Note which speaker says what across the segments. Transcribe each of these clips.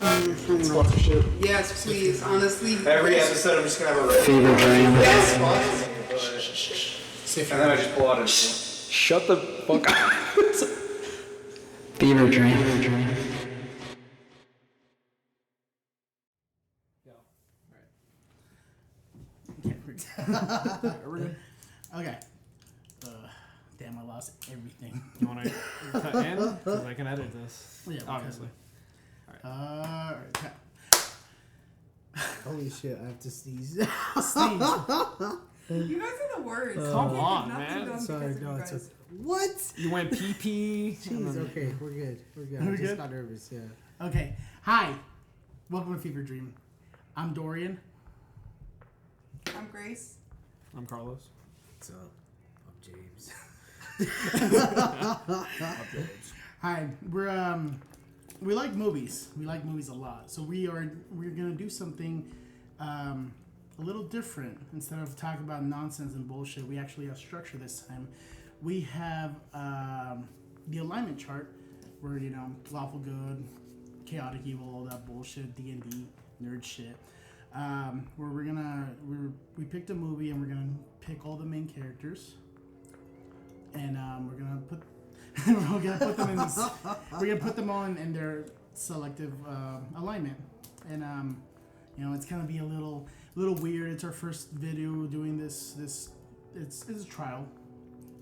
Speaker 1: Sponsorship.
Speaker 2: Yes, please. Honestly.
Speaker 1: Every episode, I'm just gonna have a
Speaker 3: Fever dream.
Speaker 2: Yes.
Speaker 1: And then I just pull out a.
Speaker 3: Shut the fuck up. Fever dream.
Speaker 4: We're good. Okay. Damn, I lost everything.
Speaker 5: You want to cut in? Because I can edit this.
Speaker 4: Yeah,
Speaker 5: obviously.
Speaker 4: Alright.
Speaker 6: Holy shit, I have to sneeze.
Speaker 2: You guys are the worst.
Speaker 5: Come on, man.
Speaker 6: Sorry, no, it's okay. What?
Speaker 5: You went pee.
Speaker 6: Jeez, okay, we're good. I
Speaker 4: We're
Speaker 6: just
Speaker 4: good?
Speaker 6: got nervous, yeah.
Speaker 4: Okay. Hi. Welcome to Fever Dream. I'm Dorian.
Speaker 2: I'm Grace.
Speaker 5: I'm Carlos.
Speaker 6: What's up? I'm James.
Speaker 4: Hi. We like movies. We like movies a lot. So we're gonna do something a little different. Instead of talking about nonsense and bullshit, we actually have structure this time. We have the alignment chart where, lawful good, chaotic evil, all that bullshit, D&D, nerd shit. Where we picked a movie and we're gonna pick all the main characters, and we're gonna put them in this. We're gonna put them all in their selective alignment, and it's gonna be a little weird. It's our first video doing this. It's a trial,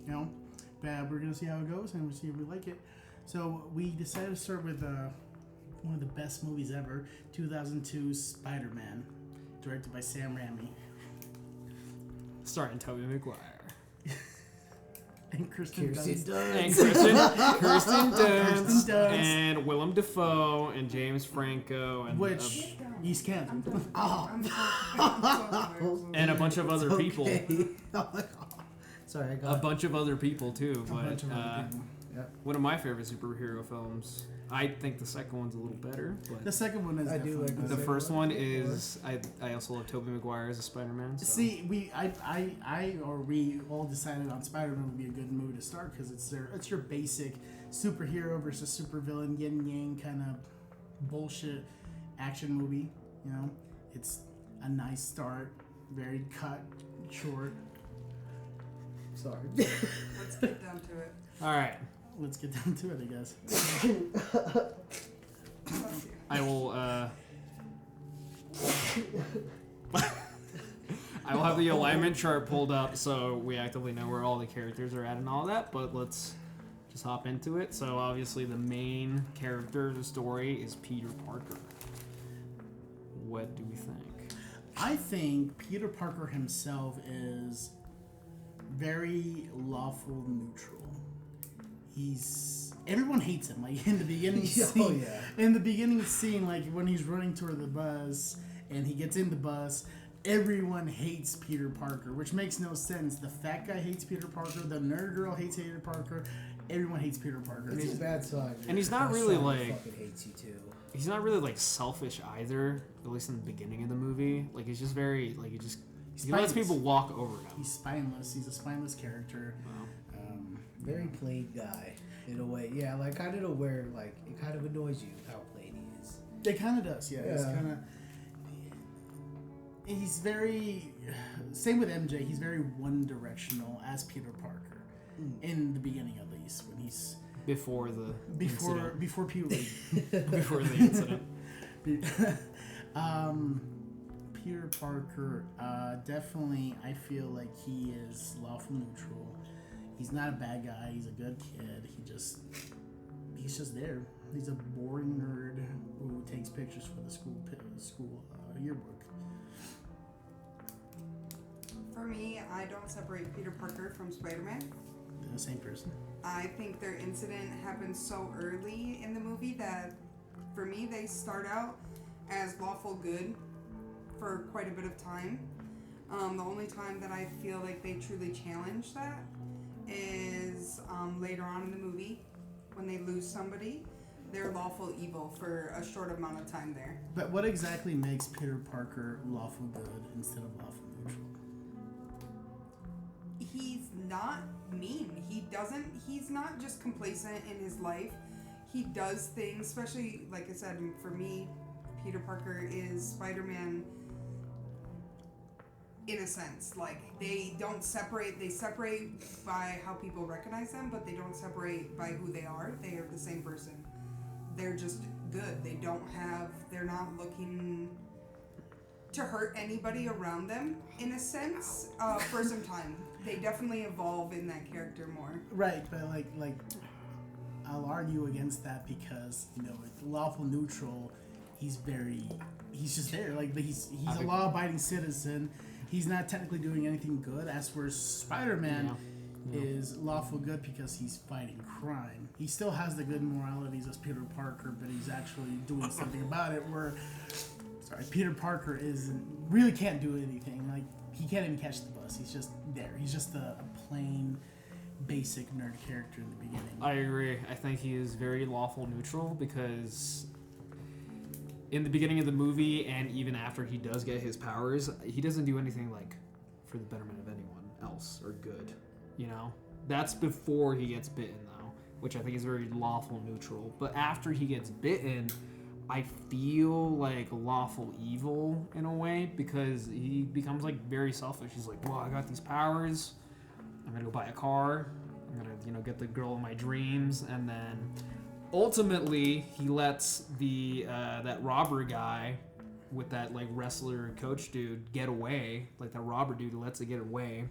Speaker 4: but we're gonna see how it goes and we'll see if we like it. So we decided to start with one of the best movies ever, 2002 Spiderman, directed by Sam Raimi.
Speaker 5: Starring Tobey Maguire.
Speaker 4: And Kirsten Dunst.
Speaker 5: And Kirsten Dunst.
Speaker 4: Dunst.
Speaker 5: And Willem Dafoe. And James Franco. And
Speaker 4: Which, he's canceled. Oh.
Speaker 2: I'm so
Speaker 5: and a bunch of other people.
Speaker 6: Sorry, I
Speaker 5: A
Speaker 6: got
Speaker 5: bunch of other people, too. But
Speaker 4: bunch of other people.
Speaker 6: Yep.
Speaker 5: one of my favorite superhero films. I think the second one's a little better. But
Speaker 4: The second one is
Speaker 6: I do
Speaker 4: definitely
Speaker 6: like
Speaker 5: the
Speaker 4: better.
Speaker 5: first one is I also love Tobey Maguire as a Spider-Man. So.
Speaker 4: See, we all decided on Spider-Man would be a good movie to start because it's your basic superhero versus supervillain yin yang kind of bullshit action movie. It's a nice start, very cut, short. Sorry.
Speaker 2: Let's get down to it.
Speaker 5: All right.
Speaker 4: Let's get down to it, I guess.
Speaker 5: I will I will have the alignment chart pulled up so we actively know where all the characters are at and all that, but let's just hop into it. So obviously the main character of the story is Peter Parker. What do we think?
Speaker 4: I think Peter Parker himself is very lawful neutral. Everyone hates him. Like in the beginning scene, in the beginning scene, like when he's running toward the bus and he gets in the bus, everyone hates Peter Parker, which makes no sense. The fat guy hates Peter Parker. The nerd girl hates Peter Parker. Everyone hates Peter Parker.
Speaker 6: It's a bad sign.
Speaker 5: And he's not really
Speaker 6: fucking hates you too.
Speaker 5: He's not really like selfish either, at least in the beginning of the movie. Like he's just very like he lets people walk over him.
Speaker 4: He's spineless. He's a spineless character.
Speaker 5: Wow.
Speaker 6: Very plain guy in a way. Yeah, like I don't know where like it kind of annoys you how plain he is.
Speaker 4: It kind of does, yeah. He's very same with MJ. He's very one-directional as Peter Parker in the beginning, at least when he's
Speaker 5: Before
Speaker 4: puberty.
Speaker 5: before the incident.
Speaker 4: Peter Parker, definitely, I feel like he is lawful neutral. He's not a bad guy. He's a good kid. He's just there. He's a boring nerd who takes pictures for the school yearbook.
Speaker 2: For me, I don't separate Peter Parker from Spider-Man.
Speaker 4: They're the same person.
Speaker 2: I think their incident happened so early in the movie that, for me, they start out as lawful good for quite a bit of time. The only time that I feel like they truly challenge that is later on in the movie when they lose somebody. They're lawful evil for a short amount of time there.
Speaker 4: But what exactly makes Peter Parker lawful good instead of lawful neutral?
Speaker 2: He's not mean. He's not just complacent in his life. He does things, especially, like I said, for me, Peter Parker is Spider-Man in a sense. Like, they don't separate. They separate by how people recognize them, but they don't separate by who they are. They are the same person. They're just good. They're not looking to hurt anybody around them, in a sense, for some time. They definitely evolve in that character more.
Speaker 4: Right, but like I'll argue against that because, you know, with lawful neutral, he's just there. Like, he's a law-abiding citizen. He's not technically doing anything good. As for Spider-Man, is lawful good because he's fighting crime. He still has the good moralities as Peter Parker, but he's actually doing something about it. Peter Parker really can't do anything. Like, he can't even catch the bus. He's just there. He's just a plain, basic nerd character in the beginning.
Speaker 5: I agree. I think he is very lawful neutral because in the beginning of the movie and even after he does get his powers, he doesn't do anything like for the betterment of anyone else or good. You know? That's before he gets bitten, though, which I think is very lawful neutral. But after he gets bitten, I feel like lawful evil in a way because he becomes like very selfish. He's like, well, I got these powers. I'm gonna go buy a car. I'm gonna, you know, get the girl of my dreams, and then ultimately he lets the that robber guy with that like wrestler coach dude get away. Like that robber dude lets it get away,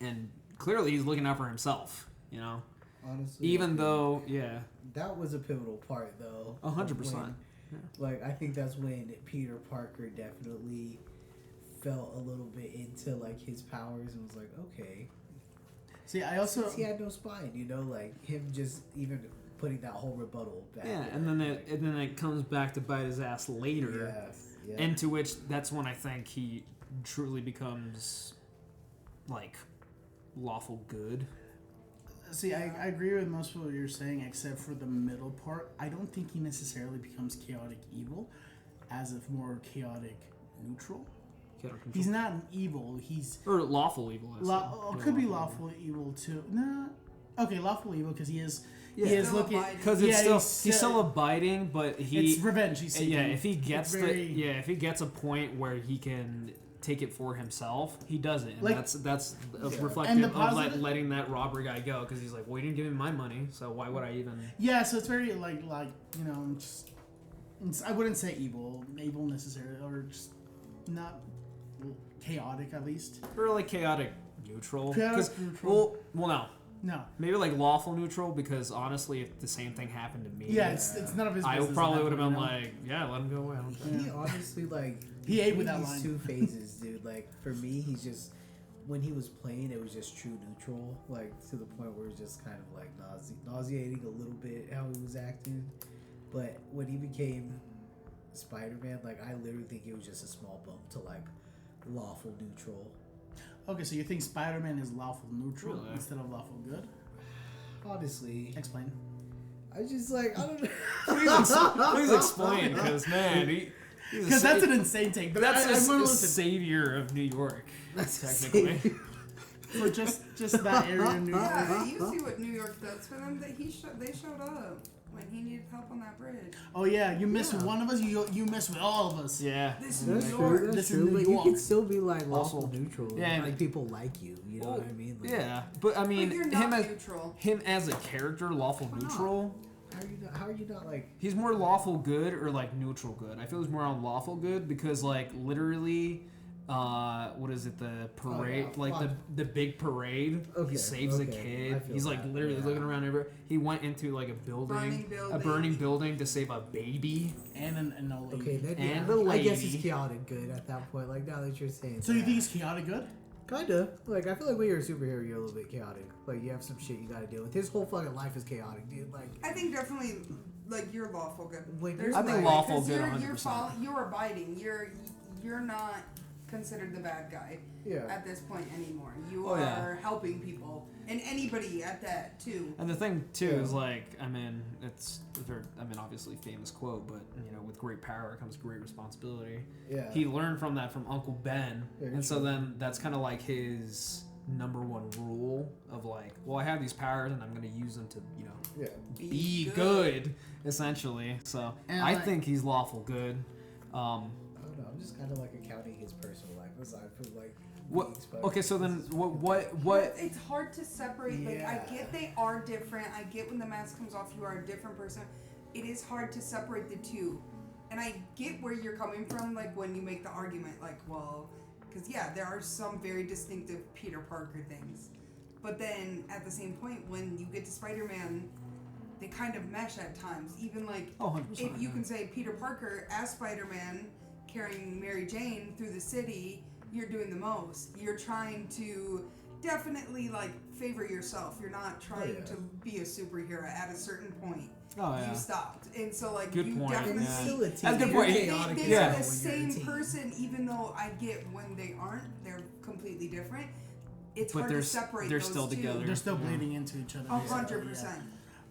Speaker 5: and clearly he's looking out for himself. You know.
Speaker 6: Honestly,
Speaker 5: Even though, yeah.
Speaker 6: That was a pivotal part, though.
Speaker 5: 100%.
Speaker 6: Like, I think that's when Peter Parker definitely felt a little bit into, like, his powers and was like, okay.
Speaker 4: See, I also...
Speaker 6: Since he had no spine, you know? Like, him just even putting that whole rebuttal back.
Speaker 5: Yeah, and then it comes back to bite his ass later.
Speaker 6: Yeah.
Speaker 5: Into which, that's when I think he truly becomes, like, lawful good.
Speaker 4: See, I agree with most of what you're saying, except for the middle part. I don't think he necessarily becomes chaotic evil, as if more chaotic neutral. He's not an evil. He's
Speaker 5: or lawful evil.
Speaker 4: Could be lawful evil too. Nah. Okay, lawful evil because he is.
Speaker 5: Yeah.
Speaker 4: He is looking
Speaker 5: because he's still abiding, but
Speaker 4: it's revenge. He's seeking.
Speaker 5: Yeah, if he gets if he gets a point where he can take it for himself, he does it, and
Speaker 4: like,
Speaker 5: that's reflective of letting that robber guy go because he's like, well, you didn't give me my money, so why would I even?
Speaker 4: Yeah, so it's very like you know, just, I wouldn't say evil necessarily, or just not chaotic at least,
Speaker 5: or like chaotic neutral.
Speaker 4: Chaotic neutral.
Speaker 5: Well,
Speaker 4: no.
Speaker 5: Maybe like lawful neutral because honestly, if the same thing happened to me,
Speaker 4: it's none of his business.
Speaker 5: I probably would have been like, yeah, let him go away.
Speaker 6: He honestly like.
Speaker 4: He ate with that
Speaker 6: these
Speaker 4: line.
Speaker 6: two phases, dude. Like, for me, he's just... When he was playing, it was just true neutral. Like, to the point where it was just kind of, like, nauseating a little bit how he was acting. But when he became Spider-Man, like, I literally think it was just a small bump to, like, lawful neutral.
Speaker 4: Okay, so you think Spider-Man is lawful neutral instead of lawful good?
Speaker 6: Honestly.
Speaker 4: Explain.
Speaker 6: I just, like, I don't know.
Speaker 5: Please explain, because, man...
Speaker 4: Because that's an insane take. But
Speaker 5: that's the savior of New York, technically.
Speaker 4: For just that area of New York.
Speaker 2: Yeah, you see what New York does for them. They showed up when he needed help on that bridge.
Speaker 4: Oh yeah, you miss with one of us, you miss with all of us.
Speaker 5: Yeah,
Speaker 2: this is New York.
Speaker 6: That's true, but you can still be like lawful
Speaker 5: also,
Speaker 6: neutral.
Speaker 5: Yeah,
Speaker 6: like people like you. You know what I mean? Like,
Speaker 5: yeah, but I mean,
Speaker 2: but you're not neutral.
Speaker 5: Him as a character, lawful neutral.
Speaker 6: How are you not like?
Speaker 5: He's more lawful good or like neutral good. I feel he's more on lawful good because like literally, what is it? The parade, the big parade.
Speaker 6: Okay,
Speaker 5: he saves a kid. He's like literally looking around everywhere. He went into like a burning building to save a baby
Speaker 4: and an old lady.
Speaker 6: Okay, then
Speaker 5: and a lady.
Speaker 6: I guess it's chaotic good at that point. Like now that you're saying.
Speaker 4: So you think he's chaotic good?
Speaker 6: Kinda. Like, I feel like when you're a superhero, you're a little bit chaotic. Like, you have some shit you gotta deal with. His whole fucking life is chaotic, dude. Like,
Speaker 2: I think definitely, like, you're lawful good.
Speaker 5: I think lawful good 100%.
Speaker 2: You're abiding. You're not considered the bad guy at this point anymore. You are helping people. And anybody at that, too.
Speaker 5: And the thing, too, is like, I mean, obviously famous quote, but, you know, with great power comes great responsibility.
Speaker 6: Yeah.
Speaker 5: He learned from that from Uncle Ben. And so then that's kind of like his number one rule of like, well, I have these powers and I'm gonna use them to, you know,
Speaker 6: Yeah.
Speaker 5: be good, essentially. So
Speaker 4: And
Speaker 5: I
Speaker 4: like-
Speaker 5: think he's lawful good.
Speaker 6: I don't know. I'm just kind of like accounting his personal life aside from like.
Speaker 5: What?
Speaker 6: being Spider-Man.
Speaker 5: Okay, so then what?
Speaker 2: It's hard to separate. Like, I
Speaker 6: Yeah.
Speaker 2: get they are different. I get when the mask comes off, you are a different person. It is hard to separate the two. And I get where you're coming from, like, when you make the argument, like, well, because, yeah, there are some very distinctive Peter Parker things. But then, at the same point, when you get to Spider-Man, they kind of mesh at times. Even, like,
Speaker 5: Oh, 100%.
Speaker 2: if you can say Peter Parker as Spider-Man carrying Mary Jane through the city, you're doing the most. You're trying to definitely, like, favor yourself. You're not trying to be a superhero at a certain point.
Speaker 5: Oh yeah.
Speaker 2: You stopped. And so, like,
Speaker 5: Good
Speaker 2: you
Speaker 5: point,
Speaker 2: definitely
Speaker 5: yeah.
Speaker 6: Still a team.
Speaker 5: That's a good
Speaker 2: they're,
Speaker 5: point.
Speaker 2: they,
Speaker 6: Chaotic
Speaker 2: they're
Speaker 5: Yeah.
Speaker 2: the
Speaker 6: when you're a
Speaker 2: same
Speaker 6: team.
Speaker 2: person, even though I get when they aren't, they're completely different. It's
Speaker 5: But
Speaker 2: hard to separate
Speaker 5: they're
Speaker 2: those
Speaker 5: still
Speaker 2: two.
Speaker 5: together.
Speaker 4: They're still bleeding into each other.
Speaker 2: 100%.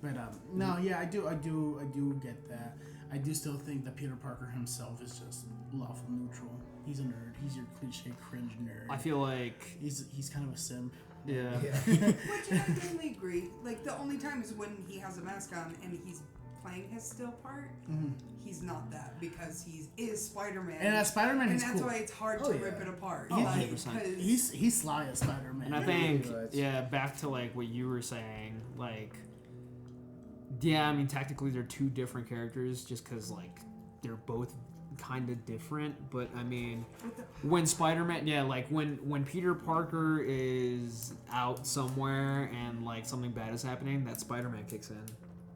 Speaker 4: But no, yeah, I do get that. I do still think that Peter Parker himself is just lawful neutral. He's a nerd. He's your cliche cringe nerd.
Speaker 5: I feel like
Speaker 4: he's kind of a simp.
Speaker 5: yeah.
Speaker 2: Which I definitely agree. Like, the only time is when he has a mask on and he's playing his still part. He's not that because he is Spider-Man.
Speaker 4: And as Spider-Man,
Speaker 2: and
Speaker 4: he's
Speaker 2: that's
Speaker 4: cool.
Speaker 2: why it's hard
Speaker 6: Oh,
Speaker 2: to
Speaker 6: yeah.
Speaker 2: rip it apart.
Speaker 5: Oh,
Speaker 2: Like,
Speaker 5: 100%.
Speaker 2: 'cause-
Speaker 4: He's sly as Spider-Man.
Speaker 5: And I think,
Speaker 6: Yeah.
Speaker 5: yeah, back to like what you were saying, like, yeah, I mean, technically they're two different characters just because, like, they're both kind of different. But I mean, when Spider-Man, yeah, like when Peter Parker is out somewhere and like something bad is happening, that Spider-Man kicks in,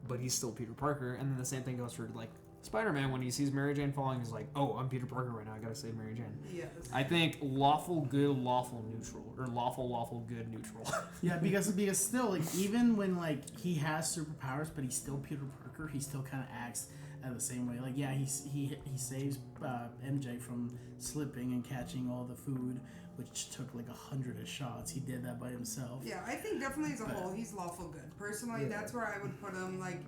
Speaker 5: but he's still Peter Parker. And then the same thing goes for like Spider-Man when he sees Mary Jane falling. He's like, oh, I'm Peter Parker right now. I gotta save Mary Jane.
Speaker 2: Yes.
Speaker 5: I think lawful good, lawful neutral, or lawful good neutral.
Speaker 4: Yeah, because still, like, even when like he has superpowers, but he's still Peter Parker, he still kind of acts the same way. Like, yeah, he saves MJ from slipping and catching all the food, which took like 100 shots. He did that by himself.
Speaker 2: Yeah, I think definitely as a whole, he's lawful good. Personally, that's where I would put him, like,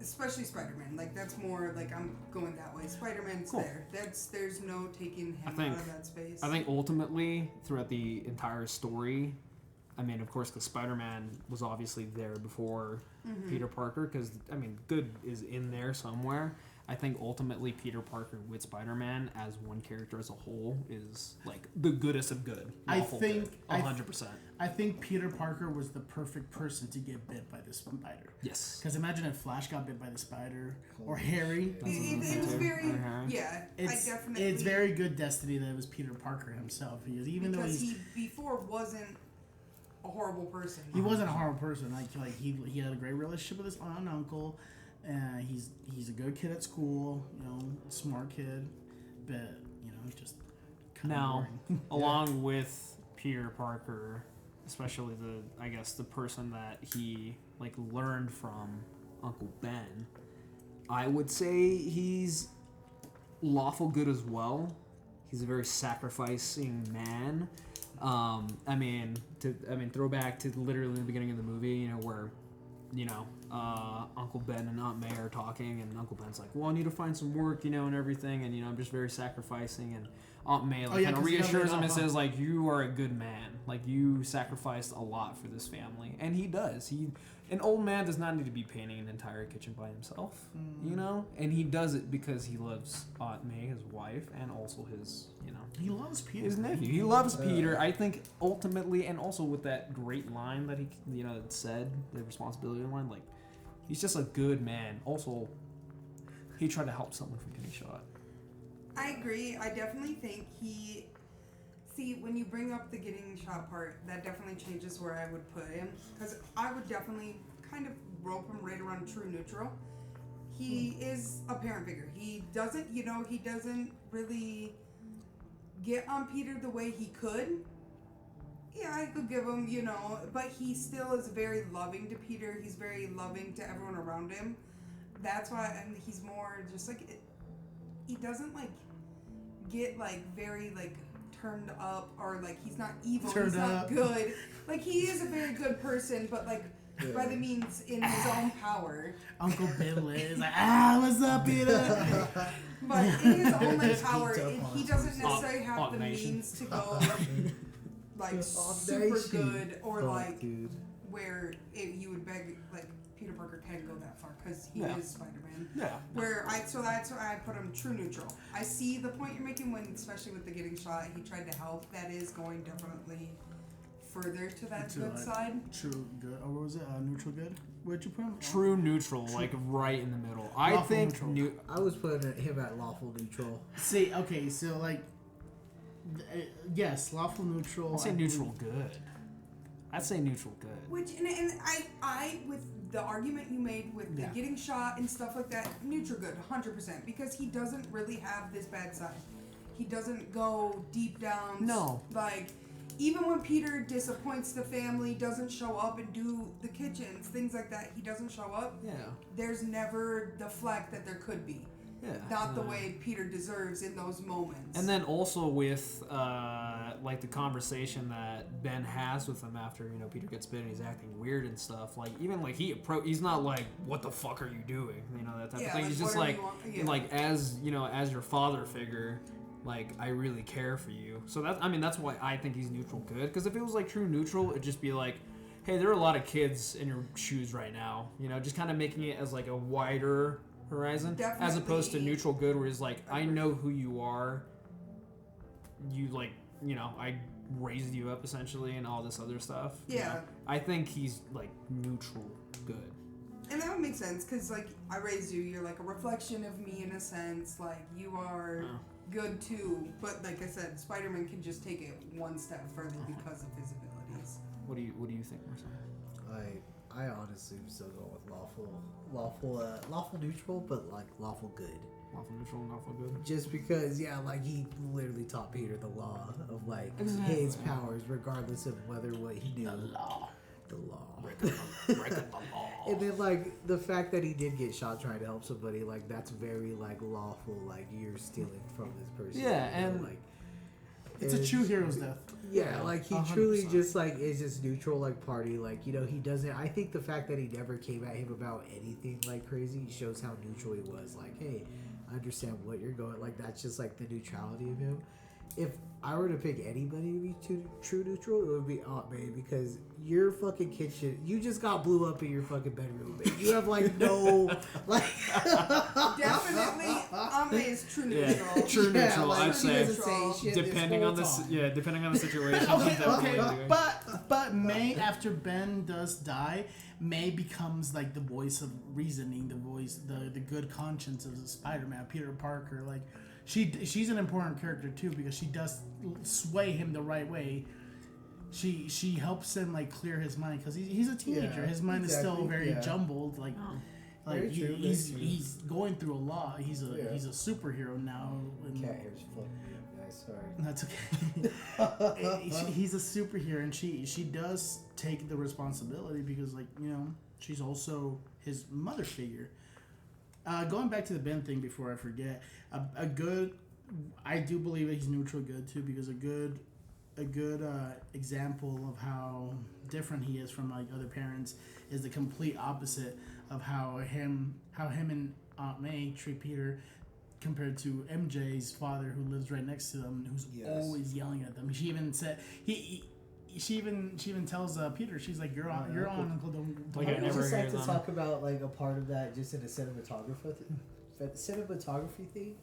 Speaker 2: especially Spider-Man. Like, that's more, like, I'm going that way. Spider-Man's
Speaker 5: Cool.
Speaker 2: there. There's no taking him
Speaker 5: think-
Speaker 2: out of that space.
Speaker 5: I think ultimately, throughout the entire story, I mean, of course, because Spider-Man was obviously there before Peter Parker, because, I mean, good is in there somewhere. I think ultimately Peter Parker with Spider-Man as one character as a whole is, like, the goodest of good.
Speaker 4: I
Speaker 5: Lawful
Speaker 4: think-
Speaker 5: good, 100%.
Speaker 4: I think Peter Parker was the perfect person to get bit by the spider.
Speaker 5: Yes.
Speaker 4: Because imagine if Flash got bit by the spider, or Harry.
Speaker 2: it was very, yeah,
Speaker 4: It's
Speaker 2: I definitely...
Speaker 4: it's very good destiny that it was Peter Parker himself. Because even though
Speaker 2: because
Speaker 4: he
Speaker 2: before wasn't a horrible person.
Speaker 4: wasn't a horrible person, like he had a great relationship with his aunt and uncle. He's a good kid at school, smart kid, but just kind of
Speaker 5: Now,
Speaker 4: boring.
Speaker 5: along with Peter Parker, especially the person that he, like, learned from Uncle Ben, I would say he's lawful good as well. He's a very sacrificing man. Throw back to literally the beginning of the movie, where, Uncle Ben and Aunt May are talking, and Uncle Ben's like, well, I need to find some work, and everything, and, I'm just very sacrificing, and Aunt May, like, kind of
Speaker 4: 'cause he got
Speaker 5: reassures
Speaker 4: laid
Speaker 5: him and
Speaker 4: off, huh?
Speaker 5: says, like, you are a good man. Like, you sacrificed a lot for this family. And he does. An old man does not need to be painting an entire kitchen by himself, And he does it because he loves Aunt May, his wife, and also his,
Speaker 4: He loves Peter.
Speaker 5: his nephew. He loves Peter. I think ultimately, and also with that great line that he, said, the responsibility line, like, he's just a good man. Also, he tried to help someone from getting shot.
Speaker 2: I agree. I definitely think when you bring up the getting shot part, that definitely changes where I would put him. Because I would definitely kind of rope him right around true neutral. He is a parent figure. He doesn't really get on Peter the way he could. Yeah, I could give him, but he still is very loving to Peter. He's very loving to everyone around him. That's why, and he's more just like, he doesn't like get like very like turned up, or like he's not evil, he's not good. Like, he is a very good person, but like by the means in his own power.
Speaker 4: Uncle Ben is like, what's up, Peter?
Speaker 2: But in his own like
Speaker 6: Just
Speaker 2: power,
Speaker 6: beat up
Speaker 2: he
Speaker 6: on
Speaker 2: doesn't
Speaker 6: him.
Speaker 2: necessarily have the
Speaker 5: Automation.
Speaker 2: means to go like super
Speaker 6: Foundation.
Speaker 2: good, or
Speaker 6: Fuck,
Speaker 2: like
Speaker 6: dude.
Speaker 2: where you would beg like Peter Parker can't go that far because he
Speaker 5: Yeah.
Speaker 2: is Spider-Man.
Speaker 5: Yeah.
Speaker 2: So that's why I put him true neutral. I see the point you're making when, especially with the getting shot, he tried to help. That is going definitely further to that
Speaker 4: To,
Speaker 2: good
Speaker 4: like,
Speaker 2: side.
Speaker 4: True good. Or what was it? Neutral good? Where'd you put him?
Speaker 5: True neutral, like right in the middle. I
Speaker 4: Lawful
Speaker 5: think
Speaker 4: neutral.
Speaker 6: I was putting him at lawful neutral.
Speaker 4: See, okay, so like, yes, lawful neutral.
Speaker 5: I'd say
Speaker 4: I
Speaker 5: neutral good. I'd say neutral good.
Speaker 2: Which and I with the argument you made with the
Speaker 4: Yeah.
Speaker 2: getting shot and stuff like that, neutral good, 100%, because he doesn't really have this bad side. He doesn't go deep down.
Speaker 5: No.
Speaker 2: Like, even when Peter disappoints the family, doesn't show up and do the kitchens, things like that, he doesn't show up.
Speaker 5: Yeah.
Speaker 2: There's never the flack that there could be.
Speaker 5: Yeah.
Speaker 2: Not the way Peter deserves in those moments.
Speaker 5: And then also with like the conversation that Ben has with him after Peter gets bitten, he's acting weird and stuff. Like even like he's not like, what the fuck are you doing? That type of thing.
Speaker 2: like,
Speaker 5: He's just
Speaker 2: whatever
Speaker 5: like
Speaker 2: you want- yeah.
Speaker 5: like as your father figure, like I really care for you. So that's why I think he's neutral good. Because if it was like true neutral, it'd just be like, hey, there are a lot of kids in your shoes right now. Just kind of making it as like a wider horizon, as opposed to
Speaker 2: Definitely.
Speaker 5: neutral good, where he's like, I know who you are. You like, I raised you up essentially, and all this other stuff.
Speaker 2: Yeah.
Speaker 5: I think he's like neutral good.
Speaker 2: And that would make sense, because, like, I raised you, you're like a reflection of me in a sense. Like, you are good too. But, like I said, Spider-Man can just take it one step further because of his abilities.
Speaker 5: What do you think, Marcel?
Speaker 6: I honestly am still going with lawful neutral, but like lawful good.
Speaker 5: Lawful neutral, lawful good.
Speaker 6: Just because, like he literally taught Peter the law of like
Speaker 5: Exactly.
Speaker 6: his powers, regardless of whether what he knew.
Speaker 5: The law.
Speaker 6: The law.
Speaker 5: Breaking the law.
Speaker 6: And then like the fact that he did get shot trying to help somebody, like that's very like lawful. Like you're stealing from this person.
Speaker 5: Yeah, and
Speaker 6: like
Speaker 4: It's a true hero's death.
Speaker 6: Yeah, like he
Speaker 4: 100%.
Speaker 6: truly just like is just neutral, like party, like he doesn't. I think the fact that he never came at him about anything like crazy shows how neutral he was. Like, hey, I understand what you're going. Like that's just like the neutrality of him. If I were to pick anybody to be true neutral, it would be Aunt May, because your fucking kitchen, you just got blew up in your fucking bedroom. And you have like no like.
Speaker 2: Definitely, Aunt May is true neutral.
Speaker 5: Yeah, true neutral.
Speaker 6: like,
Speaker 5: I'd
Speaker 6: she
Speaker 5: say.
Speaker 6: doesn't say shit this
Speaker 5: Depending
Speaker 6: whole
Speaker 5: on the
Speaker 6: time.
Speaker 5: depending on the situation.
Speaker 4: Okay,
Speaker 5: she's definitely
Speaker 4: okay,
Speaker 5: doing.
Speaker 4: but May, after Ben does die, May becomes like the voice of reasoning, the good conscience of Spider-Man, Peter Parker. Like she's an important character too, because she does sway him the right way. She helps him like clear his mind, because he's a teenager.
Speaker 6: Yeah,
Speaker 4: his mind is still
Speaker 6: exactly,
Speaker 4: very
Speaker 6: yeah.
Speaker 4: jumbled. Like
Speaker 6: Very true, very
Speaker 4: he's
Speaker 6: true.
Speaker 4: he's going through a lot. He's a
Speaker 6: Yeah.
Speaker 4: he's a superhero now. And
Speaker 6: Cat hair's fucking me up, guys. Sorry.
Speaker 4: that's okay. He's a superhero, and she does take the responsibility, because she's also his mother figure. Going back to the Ben thing before I forget, I do believe that he's neutral good too, because a good example of how different he is from like other parents is the complete opposite of how him and Aunt May treat Peter, compared to MJ's father, who lives right next to them, who's
Speaker 6: Yes.
Speaker 4: always yelling at them. She even said she even tells Peter, she's like, "You're on Uncle. Don't
Speaker 5: Like,
Speaker 6: I
Speaker 5: I
Speaker 6: would
Speaker 5: never
Speaker 6: just like
Speaker 5: hear
Speaker 6: to
Speaker 5: them.
Speaker 6: talk about like a part of that, just in the cinematography thing.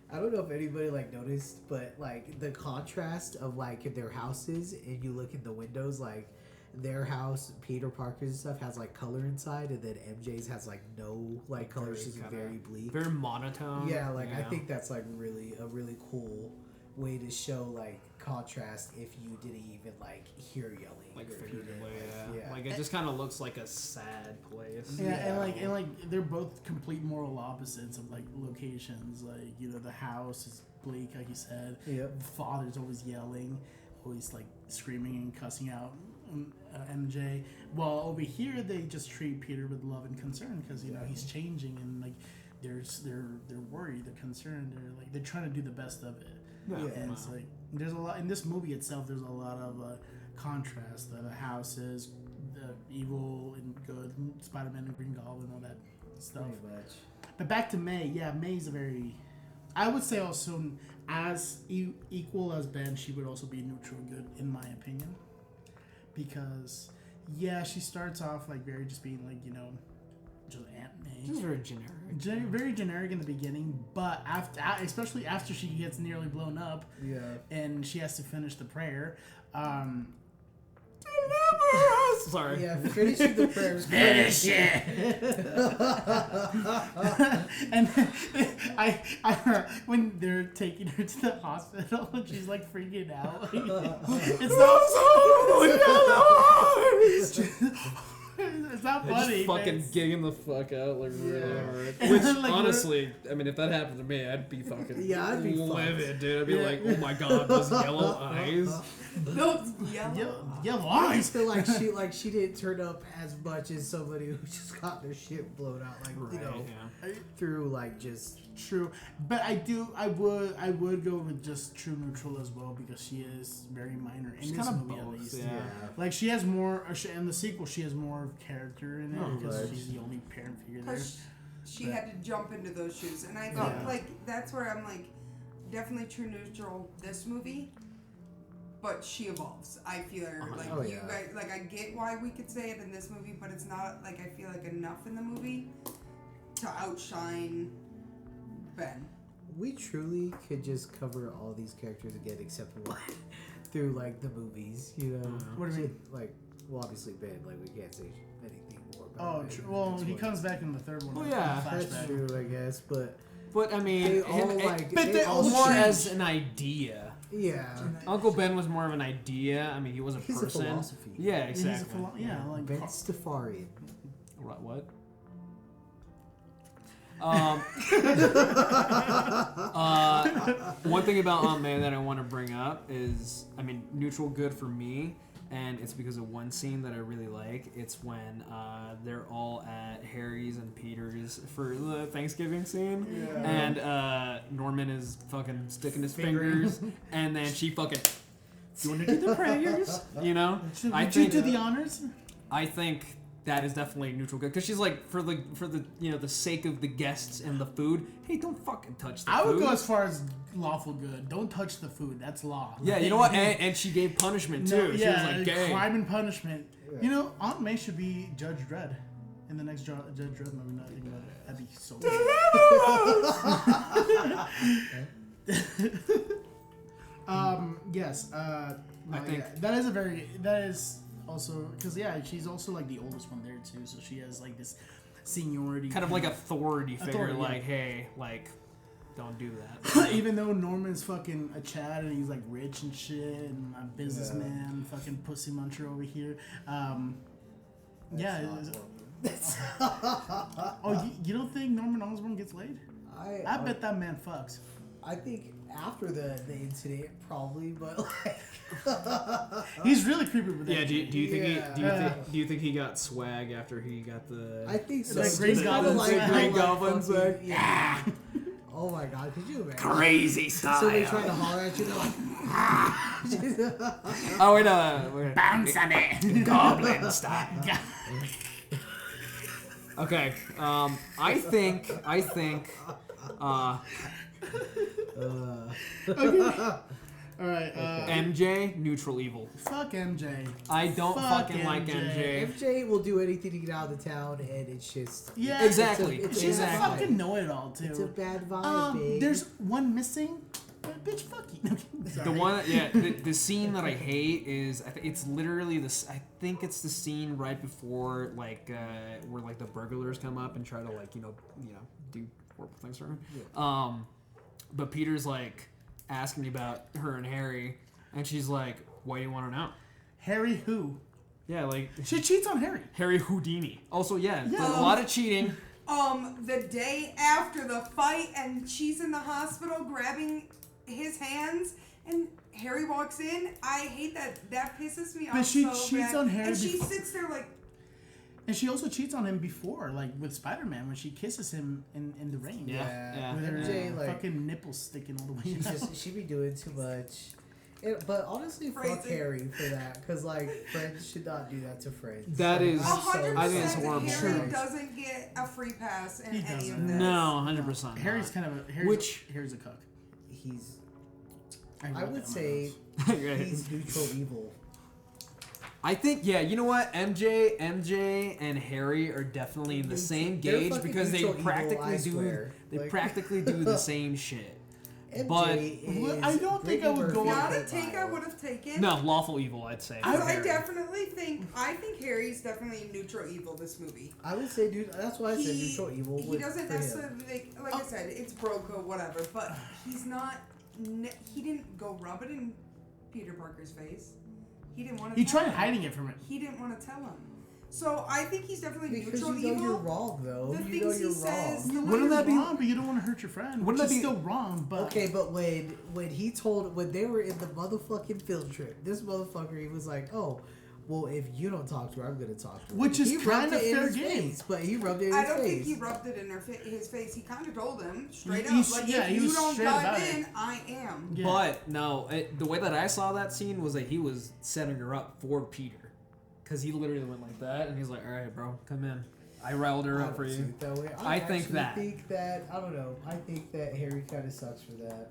Speaker 6: I don't know if anybody like noticed, but like the contrast of like their houses, and you look in the windows, like their house, Peter Parker's and stuff, has like color inside, and then MJ's has like no like color. It's just
Speaker 5: kinda-
Speaker 6: very bleak.
Speaker 5: Very monotone.
Speaker 6: Yeah, like I think that's like a really cool way to show like contrast if you didn't even like hear yelling.
Speaker 5: like
Speaker 6: or if you
Speaker 5: figuratively,
Speaker 6: didn't,
Speaker 5: yeah. Like it just kind of looks like a sad place.
Speaker 4: Yeah,
Speaker 6: Yeah.
Speaker 4: and like they're both complete moral opposites of like locations. Like the house is bleak, like you said.
Speaker 6: Yep.
Speaker 4: The father's always yelling, always like screaming and cussing out MJ. While over here they just treat Peter with love and concern, because he's changing, and like they're worried, they're concerned, they're trying to do the best of it.
Speaker 5: Yeah.
Speaker 4: And it's like there's a lot in this movie itself. There's a lot of contrast. The houses, the evil and good, Spider-Man and Green Goblin, all that stuff.
Speaker 6: Pretty much.
Speaker 4: But back to May. Yeah, May's I would say also as equal as Ben, she would also be neutral good in my opinion, because yeah, she starts off like very just being like, you know, just Aunt May.
Speaker 5: Just very generic.
Speaker 4: Very generic in the beginning, but after, especially after she gets nearly blown up,
Speaker 6: Yeah.
Speaker 4: and she has to finish the prayer.
Speaker 5: Sorry.
Speaker 6: Yeah, finishing the prayers.
Speaker 4: Finish it. And I when they're taking her to the hospital and she's like freaking out. It's it's not funny.
Speaker 5: Just fucking
Speaker 4: but
Speaker 5: gigging the fuck out like really hard.
Speaker 4: And
Speaker 5: Which
Speaker 4: then, like,
Speaker 5: honestly, I mean, if that happened to me, I'd be fucking
Speaker 6: Yeah, I'd be
Speaker 5: livid, dude. I'd be
Speaker 4: Yeah.
Speaker 5: like, oh my god, those yellow eyes.
Speaker 2: Those yellow.
Speaker 4: yellow
Speaker 6: I
Speaker 4: eyes.
Speaker 6: just feel like she didn't turn up as much as somebody who just got their shit blown out, like you know,
Speaker 5: yeah.
Speaker 6: through like just
Speaker 4: True, but I would go with just true neutral as well, because she is very minor in
Speaker 5: She's
Speaker 4: this
Speaker 5: kinda
Speaker 4: movie at
Speaker 5: both,
Speaker 4: least.
Speaker 5: yeah.
Speaker 4: Like she has more in the sequel. She has more character in it
Speaker 6: Oh,
Speaker 4: because
Speaker 6: right.
Speaker 4: she's the only parent figure there.
Speaker 2: Because she
Speaker 4: But-
Speaker 2: had to jump into those shoes, and I thought
Speaker 4: Yeah.
Speaker 2: like that's where I'm like definitely true neutral this movie, but she evolves. I feel her like
Speaker 6: Oh,
Speaker 2: you
Speaker 6: yeah.
Speaker 2: guys like I get why we could say it in this movie, but it's not like I feel like enough in the movie to outshine Ben.
Speaker 6: we truly could just cover all these characters again except one through like the movies, you know.
Speaker 4: What do you mean?
Speaker 6: Like, well, obviously Ben, like we can't say anything more about.
Speaker 4: Oh,
Speaker 6: Ben.
Speaker 4: well,
Speaker 6: That's
Speaker 4: he
Speaker 6: what-
Speaker 4: comes back in the third one.
Speaker 5: Well,
Speaker 4: in
Speaker 5: yeah.
Speaker 4: the
Speaker 6: That's
Speaker 4: flashback.
Speaker 6: true, I guess, but
Speaker 5: But I mean,
Speaker 6: they all like,
Speaker 4: but they all
Speaker 5: more
Speaker 4: change.
Speaker 5: as an idea.
Speaker 6: yeah.
Speaker 5: Uncle Ben was more of an idea. I mean, he was a
Speaker 6: He's a
Speaker 5: person.
Speaker 6: philosophy.
Speaker 5: Yeah,
Speaker 4: He's a
Speaker 5: exactly.
Speaker 4: like
Speaker 6: Ben Stafarian.
Speaker 5: What? One thing about Aunt May that I want to bring up is, I mean, neutral good for me, and it's because of one scene that I really like. It's when they're all at Harry's and Peter's for the Thanksgiving scene, and Norman is fucking sticking his fingers, and then she fucking, you want to do the prayers? You know?
Speaker 4: Would you do the honors?
Speaker 5: I think that is definitely neutral good, because she's like, for the you know, the sake of the guests and the food, hey, don't fucking touch the food.
Speaker 4: I would go as far as lawful good. Don't touch the food. That's law.
Speaker 5: Yeah, you know what? And she gave punishment too. She was like, "Gay."
Speaker 4: crime and punishment. You know, Aunt May should be Judge Dredd in the next Judge Dredd movie. Now that I think about it, that'd be so. Yes.
Speaker 5: I think-
Speaker 4: that is also because she's also like the oldest one there too, so she has like this seniority.
Speaker 5: Kind of like authority figure,
Speaker 4: Authority, yeah.
Speaker 5: like, hey, like, don't do that.
Speaker 4: Even though Norman's fucking a Chad and he's like rich and shit and a businessman, fucking pussy muncher over here. You don't think Norman Osborn gets laid? I bet that man fucks.
Speaker 6: I think after the incident, probably, but like,
Speaker 4: He's really creepy with that.
Speaker 5: Yeah. Do you think
Speaker 6: Yeah.
Speaker 5: do you think he got swag after he got the?
Speaker 6: I think so.
Speaker 4: Like Green
Speaker 6: Just kinda
Speaker 4: Goblin
Speaker 6: like
Speaker 4: swag.
Speaker 6: how,
Speaker 5: Green
Speaker 6: like,
Speaker 5: Goblin
Speaker 6: fucking-
Speaker 5: swag.
Speaker 6: Yeah. Oh my god, could you imagine?
Speaker 5: Crazy style.
Speaker 6: Somebody trying to holler at you, they're like,
Speaker 5: Oh wait, no.
Speaker 4: Bounce on it.
Speaker 5: Goblin style. Okay. I think.
Speaker 4: All right.
Speaker 5: MJ neutral evil.
Speaker 4: Fuck MJ.
Speaker 5: I don't
Speaker 4: Fuck
Speaker 5: fucking like
Speaker 4: MJ.
Speaker 5: MJ.
Speaker 6: FJ will do anything to get out of the town, and it's just
Speaker 4: Yeah.
Speaker 5: Exactly.
Speaker 6: It's a
Speaker 4: She's a
Speaker 5: Exactly.
Speaker 4: fucking know-it-all too.
Speaker 6: it's a bad vibe. babe.
Speaker 4: There's one missing. But bitch, fuck you.
Speaker 5: The one, yeah, the scene that I hate is it's literally this. I think it's the scene right before where like the burglars come up and try to do horrible things to her. But Peter's like asking me about her and Harry, and she's like, "Why do you want to know?"
Speaker 4: Harry who?
Speaker 5: Yeah, like
Speaker 4: She cheats on Harry.
Speaker 5: Harry Houdini. Also, yeah,
Speaker 4: Yeah.
Speaker 5: a lot of cheating.
Speaker 2: The day after the fight, and she's in the hospital grabbing his hands, and Harry walks in. I hate that. That pisses me
Speaker 4: But
Speaker 2: off
Speaker 4: she
Speaker 2: so
Speaker 4: cheats
Speaker 2: bad.
Speaker 4: on Harry
Speaker 2: and she
Speaker 4: before-
Speaker 2: sits there like,
Speaker 4: And she also cheats on him before, like with Spider-Man when she kisses him in the rain.
Speaker 5: Yeah.
Speaker 4: With her
Speaker 6: MJ, like,
Speaker 4: fucking nipples sticking all the way out.
Speaker 6: she be doing too much. But honestly, fuck
Speaker 2: Crazy.
Speaker 6: Harry for that, because like friends should not do that to friends.
Speaker 5: That is-
Speaker 2: 100%.
Speaker 5: I think it's horrible.
Speaker 2: Harry
Speaker 4: True.
Speaker 2: doesn't get a free pass in
Speaker 4: He
Speaker 2: any of
Speaker 4: doesn't.
Speaker 2: this.
Speaker 5: No, 100%.
Speaker 4: Harry's kind of a
Speaker 5: Which-
Speaker 4: Harry's a cuck.
Speaker 6: He's I
Speaker 4: wrote
Speaker 6: would
Speaker 4: that
Speaker 6: say
Speaker 4: in
Speaker 6: he's neutral evil.
Speaker 5: I think, yeah, you know what? MJ, and Harry are definitely in the same
Speaker 6: They're
Speaker 5: gauge
Speaker 6: fucking
Speaker 5: because they
Speaker 6: neutral evil, I
Speaker 5: practically do
Speaker 6: swear.
Speaker 5: they
Speaker 6: Like-
Speaker 5: practically do the same shit.
Speaker 6: MJ
Speaker 5: But-
Speaker 6: is
Speaker 4: I don't think I would go-
Speaker 2: Not a
Speaker 6: Murphy
Speaker 2: take I
Speaker 6: Miles.
Speaker 2: would have taken.
Speaker 5: No, lawful evil, I'd say.
Speaker 2: Because
Speaker 5: for
Speaker 2: I
Speaker 5: Harry.
Speaker 2: definitely think Harry's definitely neutral evil this movie.
Speaker 6: I would say, dude. That's why I said neutral evil.
Speaker 2: He doesn't
Speaker 6: for him.
Speaker 2: necessarily like I said, it's Broco, whatever. But he's not. He didn't go rub it in Peter Parker's face. He didn't want to.
Speaker 4: He tried hiding it from it.
Speaker 2: He didn't want to tell him. So I think he's definitely
Speaker 6: Because
Speaker 2: neutral
Speaker 6: you know
Speaker 2: evil.
Speaker 6: you're wrong, though.
Speaker 2: The
Speaker 6: You know
Speaker 2: things
Speaker 6: you're
Speaker 2: he says,
Speaker 6: wrong.
Speaker 2: the
Speaker 5: Wouldn't
Speaker 2: way
Speaker 5: that be-
Speaker 4: wrong? But you don't want to hurt your friend.
Speaker 5: Wouldn't
Speaker 4: Which
Speaker 5: that
Speaker 4: is
Speaker 5: be-
Speaker 4: still wrong? But
Speaker 6: Okay, but when they were in the motherfucking field trip, this motherfucker, he was like, "Oh, well, if you don't talk to her, I'm gonna talk to her."
Speaker 4: Which is
Speaker 6: He rubbed
Speaker 4: kinda
Speaker 6: it in
Speaker 4: fair
Speaker 6: his
Speaker 4: game.
Speaker 6: face, but he rubbed it in
Speaker 2: I
Speaker 6: his
Speaker 2: don't
Speaker 6: face.
Speaker 2: think he rubbed it in his face. He kind of told him straight
Speaker 4: He's-
Speaker 2: up, like,
Speaker 4: yeah,
Speaker 2: if
Speaker 4: he
Speaker 2: you
Speaker 4: was
Speaker 2: don't
Speaker 4: straight about
Speaker 2: dive
Speaker 4: it.
Speaker 2: in, I am.
Speaker 4: Yeah.
Speaker 5: But no, the way that I saw that scene was that he was setting her up for Peter, because he literally went like that, and he's like, "All right, bro, come in. I riled her
Speaker 6: I
Speaker 5: up for
Speaker 6: don't see
Speaker 5: you."
Speaker 6: it that way.
Speaker 5: I think
Speaker 6: actually
Speaker 5: that.
Speaker 6: think that I don't know. I think that Harry kind of sucks for that,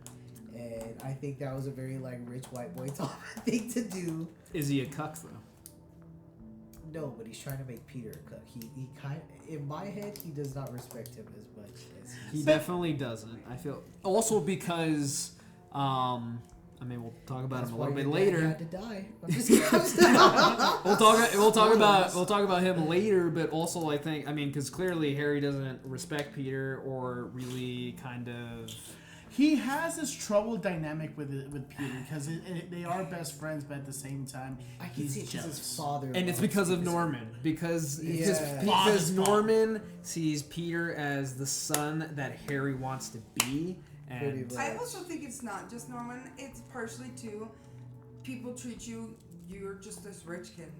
Speaker 6: and I think that was a very like rich white boy talk thing to do.
Speaker 5: Is he a cuck though?
Speaker 6: No, but he's trying to make Peter a cook. He kind in my head he does not respect him as much as
Speaker 5: He definitely doesn't. I feel also because, I mean, we'll talk about
Speaker 6: That's
Speaker 5: him a
Speaker 6: why
Speaker 5: little bit
Speaker 6: your dad
Speaker 5: later.
Speaker 6: had to die. I'm just kidding.
Speaker 5: We'll talk about him later, but also I think, I mean, because clearly Harry doesn't respect Peter or really kind of.
Speaker 4: he has this troubled dynamic with Peter because they are best friends, but at the same time,
Speaker 6: I can
Speaker 4: he's
Speaker 6: see it because
Speaker 4: jealous.
Speaker 6: his father.
Speaker 5: And it's
Speaker 6: loves
Speaker 5: because of
Speaker 6: his-
Speaker 5: Norman. Because
Speaker 6: Yeah.
Speaker 5: because Norman sees Peter as the son that Harry wants to be,
Speaker 6: Pretty
Speaker 5: and
Speaker 6: much.
Speaker 2: I also think it's not just Norman. It's partially too. People treat you. You're just this rich kid.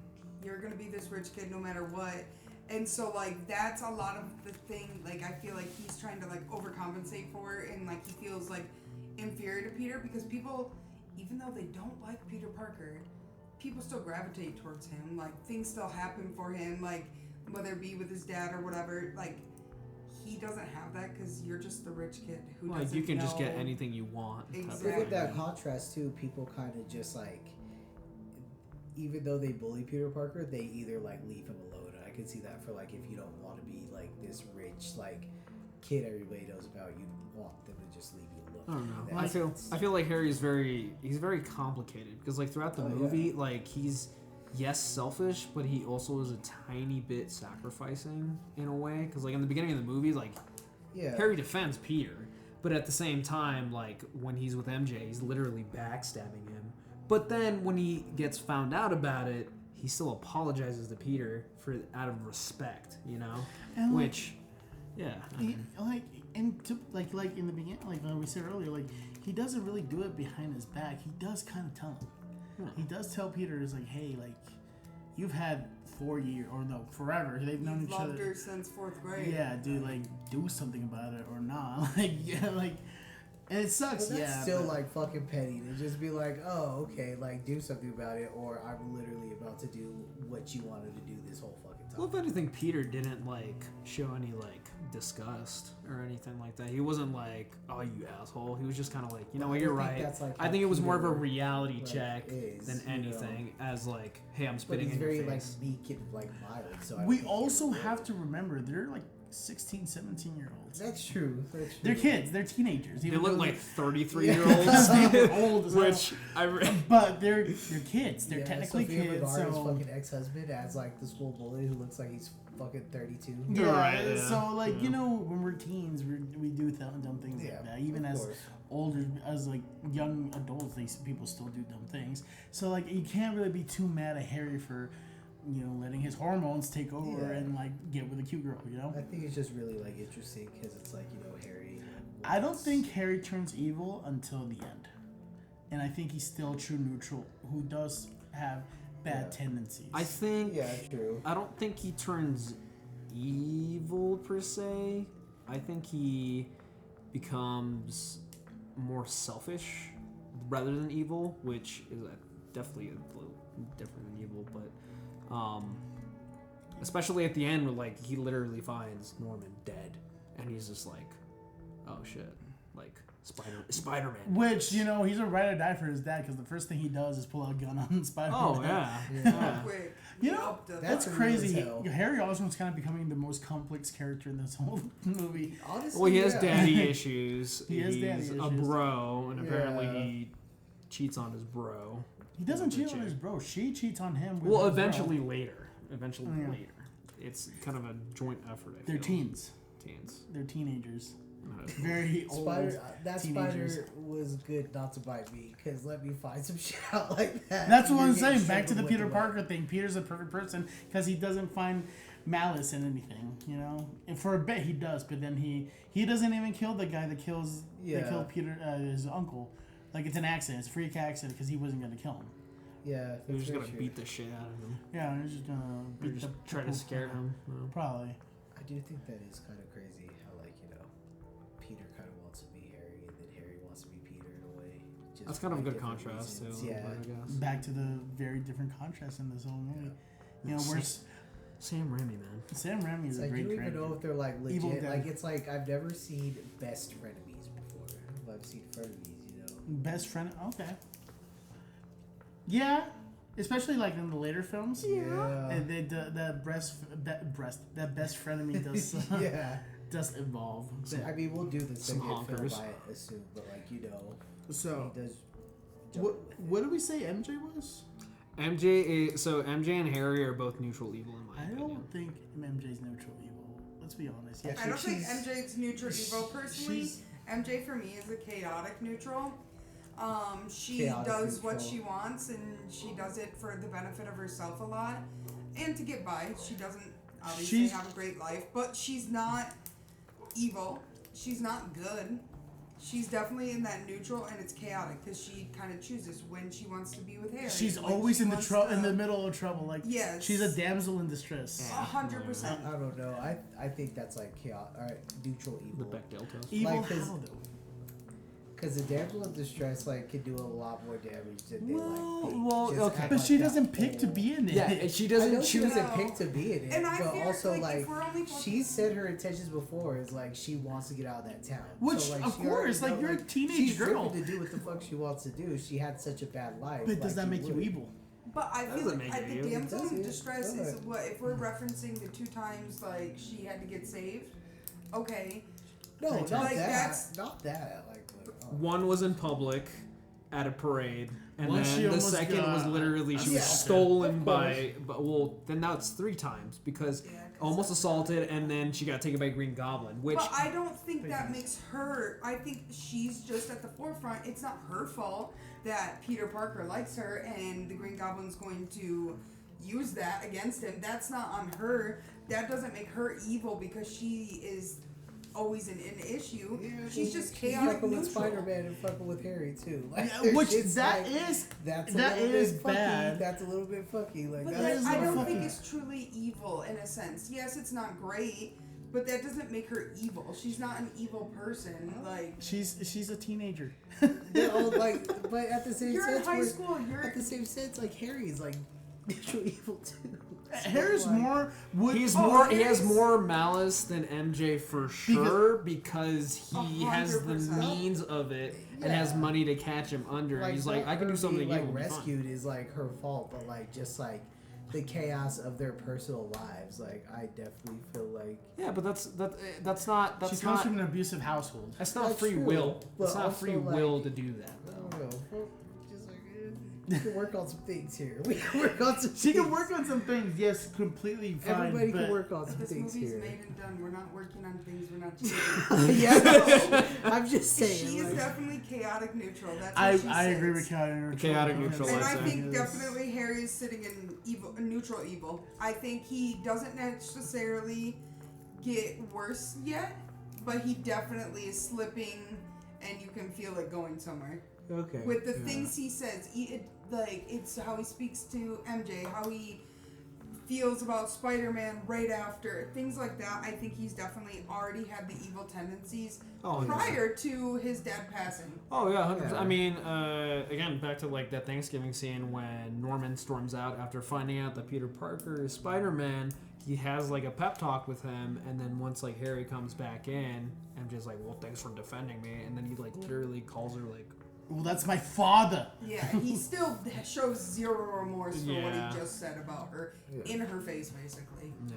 Speaker 2: You're gonna be this rich kid no matter what. And so like that's a lot of the thing. Like I feel like he's trying to like overcompensate for, and like he feels like inferior to Peter because people, even though they don't like Peter Parker, people still gravitate towards him. Like things still happen for him. Like whether it be with his dad or whatever. Like he doesn't have that because you're just the rich kid who
Speaker 5: like
Speaker 2: doesn't
Speaker 5: you can just get
Speaker 2: know-
Speaker 5: anything you want. type of
Speaker 2: Exactly.
Speaker 6: Look at that
Speaker 5: thing.
Speaker 6: contrast too. People kind of just like, even though they bully Peter Parker, they either like leave him alone. And I can see that for like if you don't want to be like this rich like kid everybody knows about, you want them to just leave you alone.
Speaker 5: I don't know.
Speaker 6: And
Speaker 5: I feel like Harry's he's very complicated because like throughout the
Speaker 6: Oh, yeah.
Speaker 5: movie, like he's selfish, but he also is a tiny bit sacrificing in a way. Because like in the beginning of the movie, like
Speaker 6: yeah.
Speaker 5: Harry defends Peter, but at the same time, like when he's with MJ, he's literally backstabbing him. But then when he gets found out about it, he still apologizes to Peter for out of respect, you know,
Speaker 4: And, like,
Speaker 5: which, yeah, I
Speaker 4: He,
Speaker 5: mean,
Speaker 4: like in the beginning, like we said earlier, like he doesn't really do it behind his back. He does kind of tell him. He does tell Peter, is like, hey, like you've had 4 years or no, forever. They've known
Speaker 2: You've
Speaker 4: each
Speaker 2: loved
Speaker 4: other.
Speaker 2: her since 4th grade.
Speaker 4: Yeah, dude, like do something about it or not. Like yeah, like and it sucks.
Speaker 6: But that's
Speaker 4: yeah,
Speaker 6: still
Speaker 4: but-
Speaker 6: like fucking petty to just be like, oh, okay, like do something about it, or I'm literally about to do what you wanted to do this whole fucking time.
Speaker 5: well, if anything, Peter didn't like show any like disgust or anything like that. He wasn't like, "Oh, you asshole." He was just kind of like, "You know
Speaker 6: I
Speaker 5: what?
Speaker 6: don't
Speaker 5: You're
Speaker 6: think
Speaker 5: right."
Speaker 6: that's, like,
Speaker 5: I
Speaker 6: how
Speaker 5: think it was more of a
Speaker 6: Peter,
Speaker 5: reality
Speaker 6: like,
Speaker 5: check
Speaker 6: is,
Speaker 5: than
Speaker 6: you know.
Speaker 5: anything, as like, "Hey, I'm
Speaker 6: But
Speaker 5: spitting
Speaker 6: he's
Speaker 5: in your
Speaker 6: very like
Speaker 5: face."
Speaker 6: meek and like mild. So I don't
Speaker 4: we
Speaker 6: think he
Speaker 4: also
Speaker 6: ever
Speaker 4: have
Speaker 6: would.
Speaker 4: to remember they're like 16, 17-year-olds.
Speaker 6: That's true. That's true.
Speaker 4: They're kids. They're teenagers.
Speaker 5: They
Speaker 4: even
Speaker 5: look
Speaker 4: though
Speaker 5: like
Speaker 4: they're-
Speaker 5: 33-year-olds,
Speaker 4: they're old as hell.
Speaker 5: which
Speaker 4: But they're kids. They're
Speaker 6: Yeah,
Speaker 4: technically
Speaker 6: Sofia
Speaker 4: kids.
Speaker 6: Vergara's
Speaker 4: So
Speaker 6: fucking ex-husband as like the school bully who looks like he's fucking 32.
Speaker 4: yeah,
Speaker 5: Right, yeah,
Speaker 4: so like
Speaker 5: yeah.
Speaker 4: you know, when we're teens, we do dumb things
Speaker 6: Yeah,
Speaker 4: like that. Even
Speaker 6: of
Speaker 4: as
Speaker 6: course.
Speaker 4: older, as like young adults, people still do dumb things. So like you can't really be too mad at Harry for, you know, letting his hormones take over
Speaker 6: Yeah.
Speaker 4: and like get with a cute girl. You know,
Speaker 6: I think it's just really like interesting because it's like, you know, Harry.
Speaker 4: I don't think Harry turns evil until the end, and I think he's still a true neutral who does have bad tendencies.
Speaker 5: I think
Speaker 6: Yeah, true.
Speaker 5: I don't think he turns evil per se. I think he becomes more selfish rather than evil, which is definitely a little different than evil, but especially at the end where like he literally finds Norman dead and he's just like, oh shit, like Spider-Man.
Speaker 4: Which, you know, he's a ride or die for his dad because the first thing he does is pull out a gun on Spider-Man.
Speaker 5: Oh yeah.
Speaker 6: Yeah.
Speaker 2: Quick.
Speaker 4: You know,
Speaker 2: That's
Speaker 4: that's
Speaker 6: real
Speaker 4: crazy.
Speaker 6: as hell.
Speaker 4: Harry Osborn's kind of becoming the most complex character in this whole movie.
Speaker 6: Honestly,
Speaker 5: Well, he has
Speaker 6: yeah.
Speaker 5: daddy issues.
Speaker 4: He has
Speaker 5: He's
Speaker 4: daddy
Speaker 5: a
Speaker 4: issues.
Speaker 5: bro, and apparently
Speaker 6: Yeah.
Speaker 5: he cheats on his bro.
Speaker 4: He doesn't cheat on
Speaker 5: chick.
Speaker 4: his bro. She cheats on him. With
Speaker 5: Well,
Speaker 4: his bro.
Speaker 5: eventually later. Eventually
Speaker 4: Yeah.
Speaker 5: later. It's kind of a joint effort. I
Speaker 4: They're
Speaker 5: feel.
Speaker 4: teens.
Speaker 5: Teens.
Speaker 4: They're teenagers.
Speaker 5: No.
Speaker 4: Very old.
Speaker 6: That
Speaker 4: teenagers.
Speaker 6: spider was good not to bite me because let me find some shit out like that.
Speaker 4: That's what
Speaker 6: You're
Speaker 4: I'm
Speaker 6: getting
Speaker 4: saying. Back to the
Speaker 6: strangled
Speaker 4: Peter
Speaker 6: with
Speaker 4: Parker thing. Peter's a perfect person because he doesn't find malice in anything. You know, and for a bit he does, but then he doesn't even kill the guy that kills that killed Peter, his uncle. Like it's an accident. It's a freak accident because he wasn't gonna kill him.
Speaker 6: Yeah,
Speaker 5: He was just
Speaker 6: that's
Speaker 5: gonna
Speaker 6: very
Speaker 5: beat
Speaker 6: true.
Speaker 5: the shit out of him.
Speaker 4: Yeah, he's just gonna
Speaker 5: Or
Speaker 4: beat
Speaker 5: just
Speaker 4: the
Speaker 5: try to scare him. No.
Speaker 4: Probably.
Speaker 6: I do think that is kind of crazy how, like, you know, Peter kind of wants to be Harry and then Harry wants to be Peter in a way. Just
Speaker 5: That's kind of a
Speaker 6: for
Speaker 5: good
Speaker 6: different
Speaker 5: contrast
Speaker 6: reasons.
Speaker 5: too.
Speaker 6: Yeah.
Speaker 5: I guess.
Speaker 4: Back to the very different contrast in this whole movie. You know, where
Speaker 5: Sam Raimi, man.
Speaker 4: Sam Raimi is
Speaker 6: It's
Speaker 4: a
Speaker 6: like,
Speaker 4: great
Speaker 6: you don't even
Speaker 4: director.
Speaker 6: know if they're, like,
Speaker 4: Evil
Speaker 6: legit.
Speaker 4: Dead.
Speaker 6: Like, it's like, I've never seen best frenemies before. I've seen frenemies, you know.
Speaker 4: Best friend. Okay. Yeah, especially like in the later films.
Speaker 6: Yeah.
Speaker 4: And they that that best friend of me does
Speaker 6: Yeah.
Speaker 4: does evolve.
Speaker 6: I mean, we'll do the
Speaker 5: Some
Speaker 6: second film,
Speaker 5: honkers.
Speaker 6: I assume, but, like, you know,
Speaker 4: So
Speaker 6: he does.
Speaker 4: what did we say MJ was?
Speaker 5: MJ and Harry are both neutral evil in my
Speaker 4: I
Speaker 5: opinion.
Speaker 4: don't think MJ's neutral evil. Let's be honest. Yeah,
Speaker 2: I don't think
Speaker 6: she's-
Speaker 2: MJ's neutral evil personally.
Speaker 4: she's-
Speaker 2: MJ for me is a chaotic neutral. She
Speaker 6: Chaotic
Speaker 2: does what
Speaker 6: neutral.
Speaker 2: she wants and she does it for the benefit of herself a lot and to get by. She doesn't obviously
Speaker 4: She's-
Speaker 2: have a great life, but she's not evil. She's not good. She's definitely in that neutral and it's chaotic because she kind of chooses when she wants to be with Harry.
Speaker 4: she's
Speaker 2: when
Speaker 4: always
Speaker 2: she
Speaker 4: in the
Speaker 2: wants
Speaker 4: in the middle of trouble. Like
Speaker 2: Yes.
Speaker 4: she's a damsel in distress.
Speaker 2: 100%.
Speaker 6: I don't know. I think that's like chaos. All right, neutral
Speaker 5: The
Speaker 6: evil.
Speaker 5: Bechdel test.
Speaker 4: Evil
Speaker 6: Like, 'cause-
Speaker 4: how though?
Speaker 6: Because the damsel in distress like can do a lot more damage than they like. Think.
Speaker 5: well,
Speaker 6: Just
Speaker 5: okay.
Speaker 6: act
Speaker 4: But
Speaker 6: like
Speaker 4: she
Speaker 6: that
Speaker 4: doesn't pick to
Speaker 6: whole-
Speaker 4: be in it.
Speaker 5: Yeah, and she
Speaker 6: I
Speaker 5: doesn't
Speaker 6: know she
Speaker 5: choose.
Speaker 6: doesn't
Speaker 2: No.
Speaker 6: pick to be in it,
Speaker 2: And I
Speaker 6: but
Speaker 2: feel
Speaker 6: also
Speaker 2: like
Speaker 6: like
Speaker 2: if we're only
Speaker 6: she said her intentions before is like she wants to get out of that town.
Speaker 4: Which,
Speaker 6: so, like,
Speaker 4: of
Speaker 6: she already
Speaker 4: course, like,
Speaker 6: know,
Speaker 4: you're a teenage
Speaker 6: she's
Speaker 4: girl.
Speaker 6: driven to do what the fuck she wants to do. She had such a bad life.
Speaker 4: But does
Speaker 6: like,
Speaker 4: that
Speaker 6: she
Speaker 4: make you
Speaker 6: wouldn't-
Speaker 4: evil?
Speaker 2: But I feel
Speaker 5: doesn't
Speaker 2: like
Speaker 5: make you
Speaker 2: the
Speaker 5: evil.
Speaker 2: damsel
Speaker 6: It
Speaker 2: in
Speaker 6: does,
Speaker 2: distress
Speaker 6: it
Speaker 2: is
Speaker 6: does.
Speaker 2: what if we're referencing the 2 times like she had to get saved. Okay,
Speaker 6: No,
Speaker 4: Like,
Speaker 6: not
Speaker 2: that's-
Speaker 6: that. Not that. Like,
Speaker 5: One was in public at a parade, and
Speaker 4: Once she
Speaker 5: then the
Speaker 4: almost
Speaker 5: second
Speaker 4: got
Speaker 5: was literally she was
Speaker 6: assaulted.
Speaker 5: stolen
Speaker 6: Of
Speaker 5: by. But well, then that's 3 times because
Speaker 2: Yeah, 'cause
Speaker 5: almost
Speaker 2: that's-
Speaker 5: assaulted, and then she got taken by Green Goblin, which
Speaker 2: but I don't think that makes her. I think she's just at the forefront. It's not her fault that Peter Parker likes her and the Green Goblin's going to use that against him. That's not on her. That doesn't make her evil because she is always an issue. She's just chaotic
Speaker 6: fucking with
Speaker 2: neutral.
Speaker 6: Spider-Man and fucking with Harry too. Like,
Speaker 4: Yeah,
Speaker 6: there's
Speaker 4: which
Speaker 6: shit's
Speaker 4: that
Speaker 6: like,
Speaker 4: is
Speaker 6: that's a
Speaker 4: that
Speaker 6: little
Speaker 4: is
Speaker 6: bit fucky.
Speaker 4: bad.
Speaker 6: That's a little bit fucky. Like
Speaker 2: But
Speaker 6: that
Speaker 2: that,
Speaker 6: is
Speaker 2: I
Speaker 6: a
Speaker 2: don't
Speaker 6: little
Speaker 2: think
Speaker 6: fucky.
Speaker 2: it's truly evil in a sense. Yes, it's not great, but that doesn't make her evil. She's not an evil person. Like
Speaker 4: She's a teenager.
Speaker 6: They're all like, but at the same
Speaker 2: you're in
Speaker 6: sense,
Speaker 2: high
Speaker 6: we're-
Speaker 2: school. You're
Speaker 6: at the same sense, like Harry's like neutral evil too. So,
Speaker 4: Harry's
Speaker 6: like,
Speaker 4: more would
Speaker 5: he's
Speaker 2: Oh,
Speaker 5: more. He has
Speaker 2: Harry's-
Speaker 5: more malice than MJ for sure because he has the
Speaker 2: 100%.
Speaker 5: means of it and has
Speaker 6: Yeah.
Speaker 5: money to catch him under.
Speaker 6: Like,
Speaker 5: He's like,
Speaker 6: not
Speaker 5: I can do
Speaker 6: her
Speaker 5: something
Speaker 6: being,
Speaker 5: evil.
Speaker 6: like
Speaker 5: and be fine."
Speaker 6: rescued is like her fault, but like just like the chaos of their personal lives. Like I definitely feel like
Speaker 5: Yeah, but that's not
Speaker 4: she
Speaker 5: that's
Speaker 4: comes
Speaker 5: not
Speaker 4: from an abusive household.
Speaker 5: that's not
Speaker 6: That's
Speaker 5: free
Speaker 6: true,
Speaker 5: will.
Speaker 6: but
Speaker 5: It's not
Speaker 6: also,
Speaker 5: free
Speaker 6: like,
Speaker 5: will to do that.
Speaker 6: I
Speaker 5: Though.
Speaker 6: don't know. Just like we can work on some things here. We can work on some.
Speaker 4: She can
Speaker 6: things.
Speaker 4: work on some things, yes, completely fine.
Speaker 6: Everybody
Speaker 4: but
Speaker 6: can work on some
Speaker 2: this
Speaker 6: things
Speaker 2: movie's
Speaker 6: here.
Speaker 2: made and done. We're not working on things. We're not changing.
Speaker 6: Yeah, no, I'm just saying.
Speaker 2: She is
Speaker 6: like,
Speaker 2: definitely chaotic neutral. That's what
Speaker 4: I
Speaker 2: she
Speaker 4: agree
Speaker 2: says.
Speaker 4: with chaotic neutral.
Speaker 5: Chaotic neutral,
Speaker 2: And
Speaker 5: I'd
Speaker 2: I
Speaker 5: say.
Speaker 2: think definitely Harry is sitting in evil, neutral evil. I think he doesn't necessarily get worse yet, but he definitely is slipping, and you can feel it going somewhere.
Speaker 6: okay.
Speaker 2: With the things he says, it's how he speaks to MJ, how he feels about Spider-Man right after, things like that. I think he's definitely already had the evil tendencies prior to his dad passing.
Speaker 5: Oh yeah, 100%. I mean, again, back to like that Thanksgiving scene when Norman storms out after finding out that Peter Parker is Spider-Man. He has like a pep talk with him, and then once like Harry comes back in, MJ's like, "Well, thanks for defending me," and then he like literally calls her like,
Speaker 4: Well, that's my father.
Speaker 2: Yeah, he still shows zero remorse for what
Speaker 5: Yeah.
Speaker 2: he just said about her in her face, basically.
Speaker 5: "No."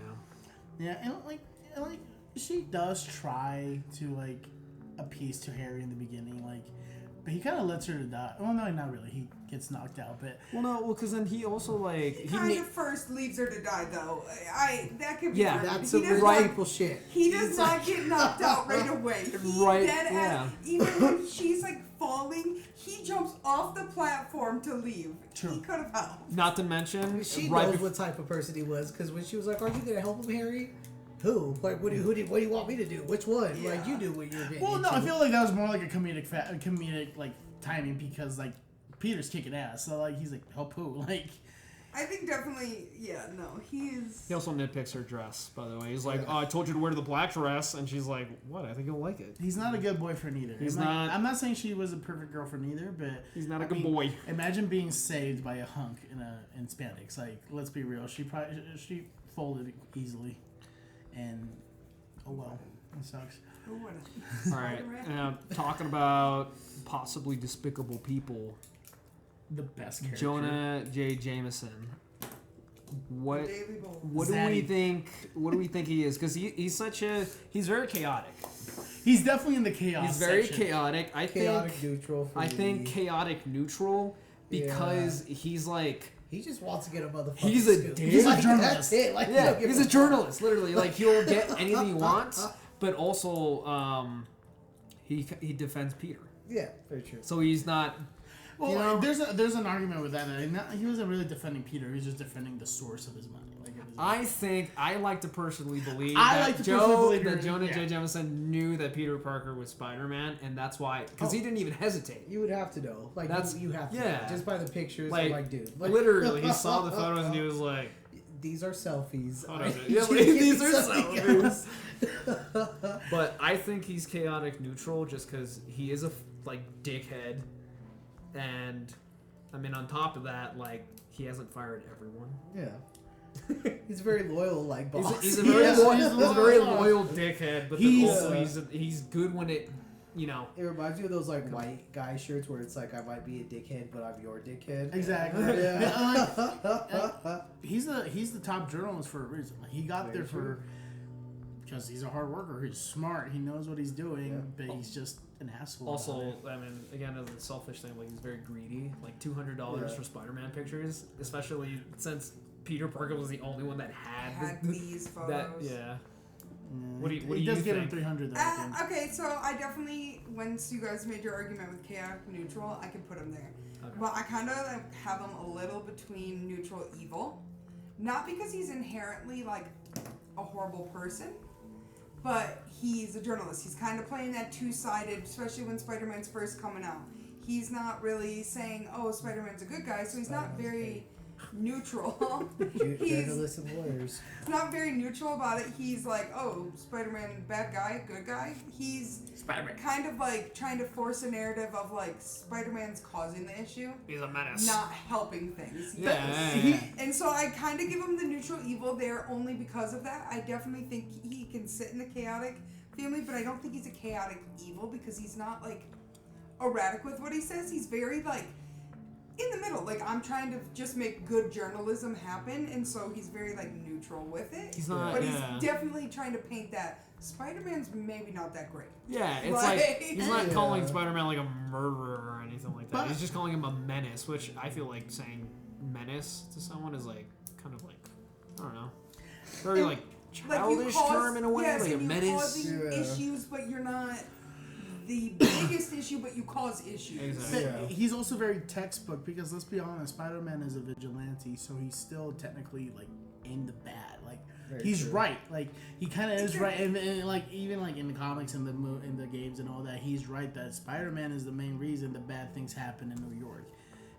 Speaker 4: Yeah, and like she does try to like appease to Harry in the beginning, like, but he kind of lets her to die. Well, no, not really. He gets knocked out, but
Speaker 5: Well, because then he also like
Speaker 2: He kind of first leaves her to die, though. That could be
Speaker 5: Yeah,
Speaker 2: rude.
Speaker 6: That's
Speaker 2: He
Speaker 6: some
Speaker 2: does
Speaker 6: rich
Speaker 2: not-
Speaker 6: people shit.
Speaker 2: He does not get knocked out right away. He
Speaker 5: Right,
Speaker 2: dead
Speaker 5: yeah.
Speaker 2: even when she's like falling, he jumps off the platform to leave.
Speaker 4: True.
Speaker 2: He could have helped.
Speaker 5: Not to mention,
Speaker 6: She
Speaker 5: right
Speaker 6: knows
Speaker 5: bef-
Speaker 6: what type of person he was, because when she was like, "Aren't you gonna help him, Harry?" Who? Like, what do you want me to do? Which one?
Speaker 2: Yeah.
Speaker 6: Like, you do what you're getting
Speaker 4: well, no,
Speaker 6: into.
Speaker 4: I feel like that was more like a comedic like timing because like Peter's kicking ass, so like he's like help who like.
Speaker 2: I think definitely, he's...
Speaker 5: he also nitpicks her dress. By the way, he's like, "Oh, I told you to wear the black dress," and she's like, "What? I think you'll like it."
Speaker 4: He's not a good boyfriend either.
Speaker 5: He's
Speaker 4: I'm
Speaker 5: not-
Speaker 4: I'm not saying she was a perfect girlfriend either, but
Speaker 5: He's not a
Speaker 4: I
Speaker 5: good
Speaker 4: mean,
Speaker 5: boy.
Speaker 4: Imagine being saved by a hunk in spandex. Like, let's be real. She folded easily, and oh well, it sucks.
Speaker 2: Who would've?
Speaker 5: All right,
Speaker 2: Spider-Man?
Speaker 5: talking about possibly despicable people.
Speaker 4: The best character.
Speaker 5: Jonah J. Jameson. What?
Speaker 2: Daily Bull.
Speaker 5: What do we
Speaker 4: Zaddy.
Speaker 5: think? What do we think he is? Because he's very chaotic.
Speaker 4: He's definitely in the chaos.
Speaker 5: He's very
Speaker 4: section.
Speaker 5: chaotic. I
Speaker 6: chaotic
Speaker 5: think.
Speaker 6: neutral. For
Speaker 5: I
Speaker 6: me.
Speaker 5: think chaotic neutral because he's like.
Speaker 6: He just wants to get a motherfucker.
Speaker 5: He's a
Speaker 6: scoop.
Speaker 5: dick. He's a
Speaker 6: Like,
Speaker 4: journalist.
Speaker 6: That's it. Like,
Speaker 5: Yeah,
Speaker 6: he'll give
Speaker 5: he's a journalist. Literally, like he'll get anything he wants, but also he defends Peter.
Speaker 6: Yeah, very true.
Speaker 5: So he's not.
Speaker 4: Well,
Speaker 5: You know?
Speaker 4: there's an argument with that. He wasn't really defending Peter. He was just defending the source of his money.
Speaker 5: I like to personally believe
Speaker 4: I
Speaker 5: that
Speaker 4: like to personally believe
Speaker 5: that
Speaker 4: you're-
Speaker 5: Jonah
Speaker 4: yeah.
Speaker 5: J. Jameson knew that Peter Parker was Spider-Man, and that's why, because he didn't even hesitate.
Speaker 6: You would have to know. Like,
Speaker 5: That's-
Speaker 6: you have to
Speaker 5: yeah.
Speaker 6: know. Just by the pictures.
Speaker 5: Like,
Speaker 6: Like, dude. Like,
Speaker 5: Literally, he saw the photos and he was like,
Speaker 6: These are selfies.
Speaker 5: "What
Speaker 6: I
Speaker 5: is it?"
Speaker 6: need
Speaker 5: Yeah,
Speaker 6: you to
Speaker 5: like,
Speaker 6: give me
Speaker 5: these are
Speaker 6: something
Speaker 5: selfies.
Speaker 6: else.
Speaker 5: But I think he's chaotic neutral just because he is a dickhead, and I mean on top of that, like he hasn't fired everyone.
Speaker 6: Yeah. He's very loyal, like boss.
Speaker 5: He's a very
Speaker 4: Yes,
Speaker 5: loyal,
Speaker 4: he's
Speaker 5: he's a very
Speaker 4: loyal.
Speaker 5: loyal dickhead, but then
Speaker 4: He's-
Speaker 5: also he's good when it, you know.
Speaker 6: It reminds me of those like white guy shirts where it's like I might be a dickhead, but I'm your dickhead.
Speaker 4: Exactly.
Speaker 6: Yeah.
Speaker 4: He's the top journalist for a reason. Like, he got
Speaker 6: Very
Speaker 4: there
Speaker 6: true.
Speaker 4: because he's a hard worker. He's smart. He knows what he's doing,
Speaker 6: Yeah.
Speaker 4: but he's just an asshole. about
Speaker 5: Also,
Speaker 4: it.
Speaker 5: I mean, again, as a selfish thing, like he's very greedy. Like $200
Speaker 6: Yeah.
Speaker 5: for Spider-Man pictures, especially since Peter Parker was the only one that had
Speaker 2: these photos.
Speaker 5: that. Yeah.
Speaker 4: Yeah,
Speaker 5: What do
Speaker 4: he
Speaker 5: you
Speaker 4: does give him
Speaker 5: think?
Speaker 4: 300 though. I think.
Speaker 2: Okay, so I definitely, once you guys made your argument with chaotic neutral, I could put him there.
Speaker 5: Okay.
Speaker 2: But I kind of have him a little between neutral evil. Not because he's inherently like a horrible person, but he's a journalist. He's kind of playing that two-sided, especially when Spider-Man's first coming out. He's not really saying, oh, Spider-Man's a good guy, so he's not
Speaker 6: Spider-Man's
Speaker 2: very neutral. he's
Speaker 6: Journalists and lawyers.
Speaker 2: not very neutral about it. He's like, oh, Spider-Man, bad guy, good guy. He's
Speaker 5: Spider-Man.
Speaker 2: kind of like trying to force a narrative of like Spider-Man's causing the issue,
Speaker 5: He's a menace.
Speaker 2: not helping things.
Speaker 5: Yeah.
Speaker 2: And so I kind of give him the neutral evil there only because of that. I definitely think he can sit in the chaotic family, but I don't think he's a chaotic evil because he's not like erratic with what he says. He's very like in the middle. Like I'm trying to just make good journalism happen, and so he's very like neutral with it.
Speaker 5: He's not.
Speaker 2: But
Speaker 5: yeah.
Speaker 2: he's definitely trying to paint that Spider-Man's maybe not that great.
Speaker 5: Yeah, it's
Speaker 2: Right.
Speaker 5: like he's not
Speaker 6: Yeah.
Speaker 5: calling Spider-Man like a murderer or anything like that.
Speaker 4: But-
Speaker 5: He's just calling him a menace, which I feel like saying menace to someone is like kind of like I don't know, very like childish term in a way,
Speaker 2: yes,
Speaker 5: like a
Speaker 2: and you're
Speaker 5: menace.
Speaker 2: causing
Speaker 6: Yeah.
Speaker 2: issues, but you're not the biggest issue, but you cause issues.
Speaker 5: Exactly.
Speaker 4: But
Speaker 6: Yeah.
Speaker 4: he's also very textbook because let's be honest, Spider-Man is a vigilante, so he's still technically like in the bad. Like
Speaker 6: Very
Speaker 4: he's
Speaker 6: true.
Speaker 4: right. Like he kind of is right, and like even like in the comics and in the games and all that, he's right that Spider-Man is the main reason the bad things happen in New York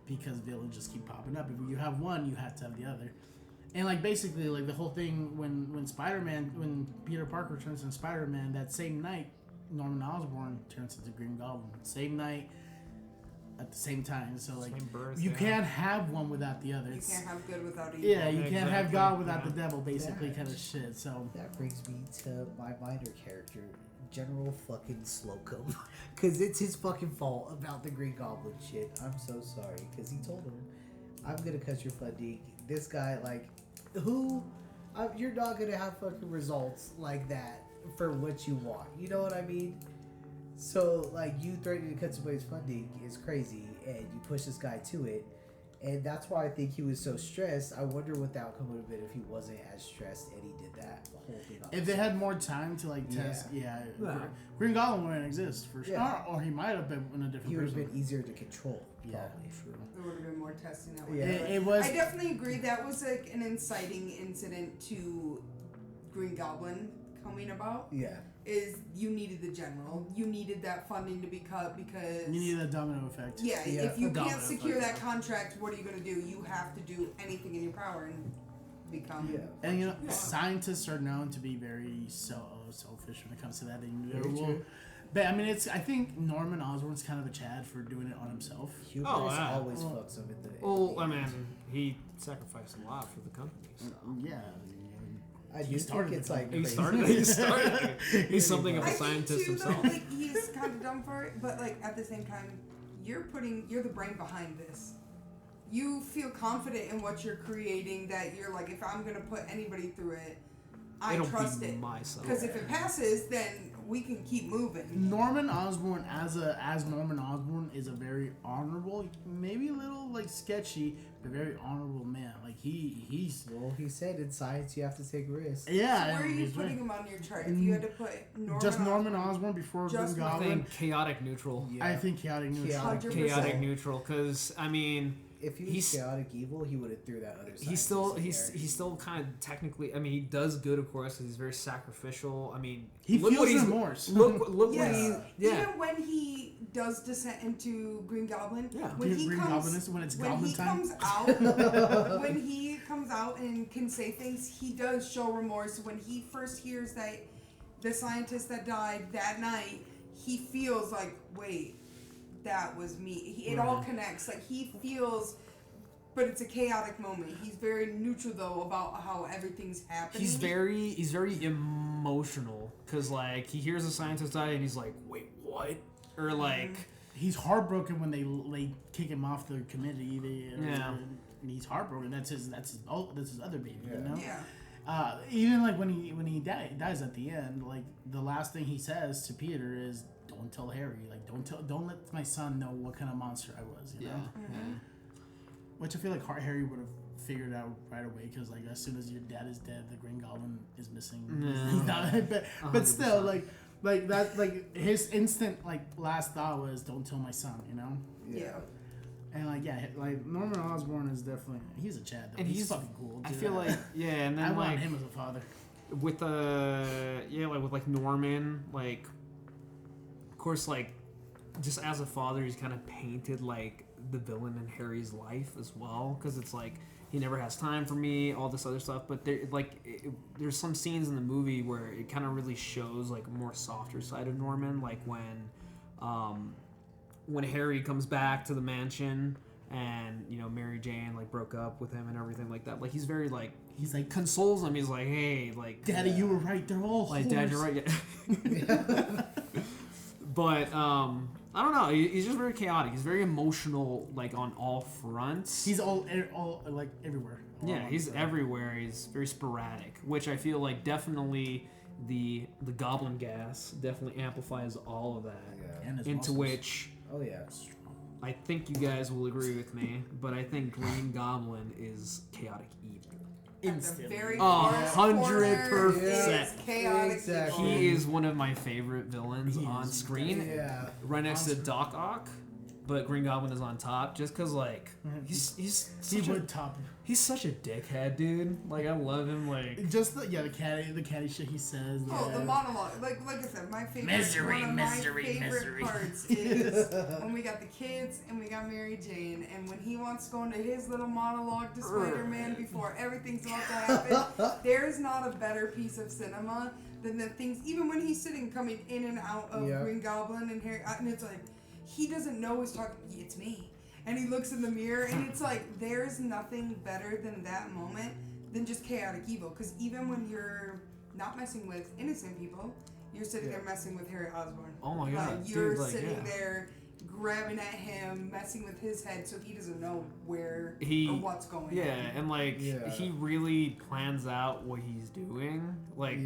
Speaker 4: because villains just keep popping up. If you have one, you have to have the other. And like basically like the whole thing when Spider-Man, when Peter Parker turns into Spider-Man, that same night Norman Osborn turns into Green Goblin. Same night at the same time. So like
Speaker 5: Same birth,
Speaker 4: you
Speaker 5: yeah.
Speaker 4: can't have one without the other.
Speaker 2: You
Speaker 4: It's-
Speaker 2: can't have good without evil.
Speaker 4: yeah, you can't have
Speaker 5: Exactly,
Speaker 4: God without
Speaker 5: yeah.
Speaker 4: the devil, basically,
Speaker 6: Yeah.
Speaker 4: kind of shit. So
Speaker 6: That brings me to my minor character, General fucking Slocum. Because it's his fucking fault about the Green Goblin shit. I'm so sorry. Because he told him, I'm going to cut your funding. This guy, like, you're not going to have fucking results like that for what you want. You know what I mean? So, like, you threatening to cut somebody's funding is crazy. And you push this guy to it. And that's why I think he was so stressed. I wonder what the outcome would have been if he wasn't as stressed and he did that whole thing.
Speaker 4: if they had more time to like test,
Speaker 6: Yeah.
Speaker 4: Green Goblin wouldn't exist for sure.
Speaker 6: Yeah.
Speaker 4: Or he might have been in a different
Speaker 6: He would have
Speaker 4: person.
Speaker 6: been easier to control.
Speaker 4: Yeah,
Speaker 6: probably.
Speaker 4: true.
Speaker 2: There would have been more testing that way.
Speaker 6: Yeah.
Speaker 4: It was.
Speaker 2: I definitely agree. That was like an inciting incident to Green Goblin coming about.
Speaker 6: Yeah.
Speaker 2: Is you needed the general. You needed that funding to be cut because
Speaker 4: You need a domino effect.
Speaker 2: yeah,
Speaker 6: Yeah,
Speaker 2: if you
Speaker 4: a domino
Speaker 2: can't secure
Speaker 4: effect.
Speaker 2: that contract, what are you going to do? You have to do anything in your power and become.
Speaker 6: Yeah.
Speaker 4: And you know,
Speaker 2: Yeah.
Speaker 4: scientists are known to be very selfish when it comes to that.
Speaker 6: Very true.
Speaker 4: But I mean, I think Norman Osborn's kind of a Chad for doing it on himself.
Speaker 6: Hubris
Speaker 5: yeah.
Speaker 6: always
Speaker 4: Well-
Speaker 6: fucks him at the
Speaker 5: Well, I mean, he sacrificed a lot for the company. So.
Speaker 4: Yeah.
Speaker 6: I
Speaker 4: he
Speaker 6: do
Speaker 4: started
Speaker 6: think it's
Speaker 4: the
Speaker 6: like
Speaker 5: He
Speaker 6: crazy.
Speaker 5: started. He started. He's something of
Speaker 2: I
Speaker 5: a
Speaker 2: think
Speaker 5: scientist
Speaker 2: too,
Speaker 5: himself.
Speaker 2: though, like he's kind of dumb for it, but like at the same time, you're the brain behind this. You feel confident in what you're creating. That you're like, if I'm gonna put anybody through it, I
Speaker 5: It'll
Speaker 2: trust
Speaker 5: be
Speaker 2: it.
Speaker 5: my son.
Speaker 2: Because if it passes, then we can keep moving.
Speaker 4: Norman Osborn as Norman Osborn is a very honorable, maybe a little like sketchy, but very honorable man. Like he's
Speaker 6: Well, he said in science you have to take risks.
Speaker 4: yeah.
Speaker 2: So where are
Speaker 4: and
Speaker 2: you
Speaker 4: he's
Speaker 2: putting
Speaker 4: very-
Speaker 2: him on your chart? If you had to put Norman
Speaker 4: just Norman
Speaker 2: Osborn,
Speaker 4: Osborn before
Speaker 2: Just
Speaker 4: Green
Speaker 5: I
Speaker 4: Goblin?
Speaker 5: think chaotic neutral.
Speaker 6: Yeah.
Speaker 4: I think chaotic neutral.
Speaker 6: Chaotic.
Speaker 2: 100%.
Speaker 5: Chaotic neutral, because I mean,
Speaker 6: If he was
Speaker 5: He's-
Speaker 6: chaotic evil, he would have threw that other.
Speaker 5: he's still
Speaker 6: scientist in there.
Speaker 5: he's still kind of technically. I mean, he does good, of course, because he's very sacrificial. I mean,
Speaker 4: He
Speaker 5: look
Speaker 4: feels
Speaker 5: what he's
Speaker 4: remorse.
Speaker 5: look what
Speaker 2: Yes.
Speaker 5: he yeah.
Speaker 2: Even when he does descent into Green Goblin,
Speaker 5: Yeah.
Speaker 2: when he
Speaker 4: Green
Speaker 2: comes,
Speaker 4: Goblin is when it's
Speaker 2: when
Speaker 4: Goblin
Speaker 2: he
Speaker 4: time.
Speaker 2: comes out, when he comes out and can say things, he does show remorse. When he first hears that the scientist that died that night, he feels like, wait, that was me. It all connects. Like he feels. But it's a chaotic moment. He's very neutral though about how everything's happening.
Speaker 5: He's very emotional, because like he hears a scientist die and he's like, wait, what? Or like.
Speaker 4: He's heartbroken when they kick him off the committee.
Speaker 5: Yeah.
Speaker 4: And he's heartbroken. That's his other baby. You know.
Speaker 2: Yeah.
Speaker 4: Even like when he dies at the end, like the last thing he says to Peter is, "Don't tell Harry. Like don't let my son know what kind of monster I was." You know.
Speaker 2: Mm-hmm.
Speaker 4: Which I feel like Harry would have figured out right away, because like as soon as your dad is dead, the Green Goblin is missing.
Speaker 5: No.
Speaker 4: He's not, but still, like that, like his instant like last thought was, "Don't tell my son," you know.
Speaker 2: Yeah.
Speaker 4: And like like Norman Osborn is definitely he's a Chad though.
Speaker 5: And
Speaker 4: he's
Speaker 5: he's-
Speaker 4: fucking cool.
Speaker 5: I
Speaker 4: dude.
Speaker 5: feel like and then
Speaker 4: I
Speaker 5: like
Speaker 4: want him as a father.
Speaker 5: with with Norman, like of course, like just as a father, he's kind of painted like the villain in Harry's life as well, because it's like he never has time for me, all this other stuff. But there's some scenes in the movie where it kind of really shows like a more softer side of Norman, like when Harry comes back to the mansion and Mary Jane like broke up with him and everything like that. Like he's very like
Speaker 4: He's like,
Speaker 5: consoles him. He's like, hey, like
Speaker 4: "Daddy, you were right. They're all
Speaker 5: like
Speaker 4: whores."
Speaker 5: Dad, you're right. Yeah. But I don't know. He's just very chaotic. He's very emotional, like on all fronts.
Speaker 4: He's all like everywhere.
Speaker 5: Yeah, he's everywhere. He's very sporadic, which I feel like definitely the goblin gas definitely amplifies all of that.
Speaker 6: Yeah.
Speaker 4: And his
Speaker 5: Into
Speaker 4: muscles.
Speaker 5: which
Speaker 6: Oh yeah.
Speaker 5: I think you guys will agree with me, but I think Green Goblin is chaotic evil.
Speaker 2: At the
Speaker 4: Instantly.
Speaker 2: very
Speaker 5: 100%.
Speaker 2: is chaotic.
Speaker 6: Exactly.
Speaker 5: He is one of my favorite villains
Speaker 4: He
Speaker 5: on
Speaker 4: is.
Speaker 5: screen.
Speaker 6: Yeah.
Speaker 5: Right next to Doc Ock. but Green Goblin is on top, just because like he's such a dickhead, dude. Like I love him. Like
Speaker 4: just the catty shit he says.
Speaker 2: Oh, the monologue. Like I said, my favorite one of my favorite parts is when we got the kids and we got Mary Jane, and when he wants to go into his little monologue to Spider-Man before everything's about to happen. There's not a better piece of cinema than the things. Even when he's sitting, coming in and out of Green Goblin and Harry, and it's like. He doesn't know he's talking, it's me. And he looks in the mirror, and it's like, there's nothing better than that moment than just chaotic evil. Because even when you're not messing with innocent people, you're sitting there messing with Harry Osborn.
Speaker 5: Oh my god.
Speaker 2: You're
Speaker 5: dude,
Speaker 2: sitting there grabbing at him, messing with his head so he doesn't know where or what's going on.
Speaker 5: Yeah, and like he really plans out what he's doing. Like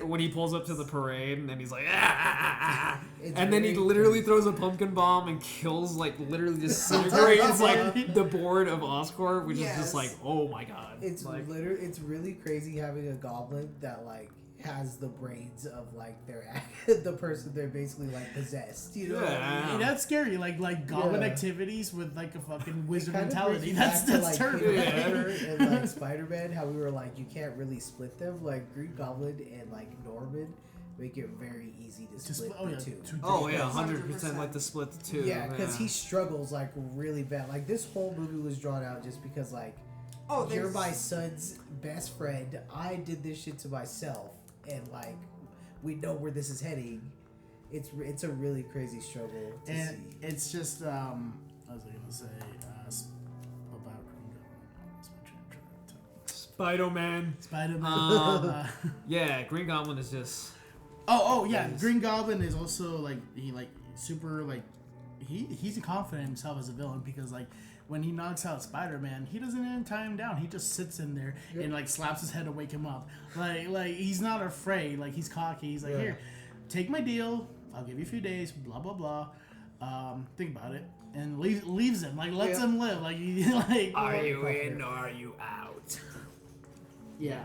Speaker 5: when he pulls up to the parade and then he's like, and then he literally throws a pumpkin bomb and kills, like literally disintegrates like the board of Oscorp, which is just like, oh my god.
Speaker 6: It's
Speaker 5: like,
Speaker 6: it's really crazy having a goblin that like has the brains of like the person they're basically like possessed, you know?
Speaker 4: Yeah, that's scary. Like goblin activities with like a fucking wizard mentality. That's
Speaker 6: like,
Speaker 4: terrible.
Speaker 6: And like Spider-Man, how we were like, you can't really split them. Like Green Goblin and like Norman make it very easy to split the two.
Speaker 5: Oh yeah, 100% like to split the two.
Speaker 6: Yeah, because he struggles like really bad. Like this whole movie was drawn out just because like, you're my son's best friend. I did this shit to myself. And like, we know where this is heading. It's a really crazy struggle to see.
Speaker 4: It's just I was gonna say about
Speaker 5: Spider-Man. Yeah, Green Goblin is just.
Speaker 4: Oh yeah, Green Goblin is also like he like super like he's confident in himself as a villain because like. When he knocks out Spider-Man, he doesn't even tie him down. He just sits in there and like slaps his head to wake him up. Like he's not afraid. Like he's cocky. He's like, here, take my deal. I'll give you a few days. Blah blah blah. Think about it, and leaves him. Like lets him live. Like
Speaker 5: Are you in or are you out?
Speaker 4: Yeah.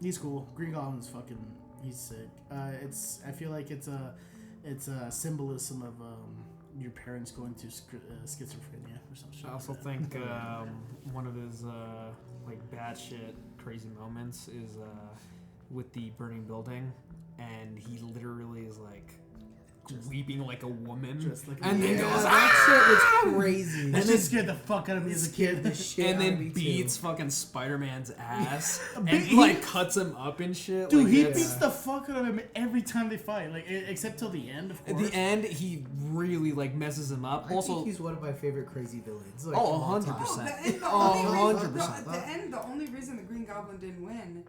Speaker 4: He's cool. Green Goblin's fucking. He's sick. I feel like it's a symbolism of your parents going through schizophrenia or some shit.
Speaker 5: I also think one of his like batshit crazy moments is with the burning building, and he literally is like weeping like a woman, and then goes,
Speaker 6: that shit was crazy.
Speaker 4: And then scared the fuck out of me as a kid.
Speaker 5: And then beats fucking Spider-Man's ass and like cuts him up and shit.
Speaker 4: Dude,
Speaker 5: like,
Speaker 4: he beats the fuck out of him every time they fight. Like except till the end, of course.
Speaker 5: At the end, he really like messes him up.
Speaker 6: I
Speaker 5: also,
Speaker 6: think he's one of my favorite crazy villains. Like,
Speaker 5: 100%.
Speaker 2: 100%. At the end, the only reason the Green Goblin didn't win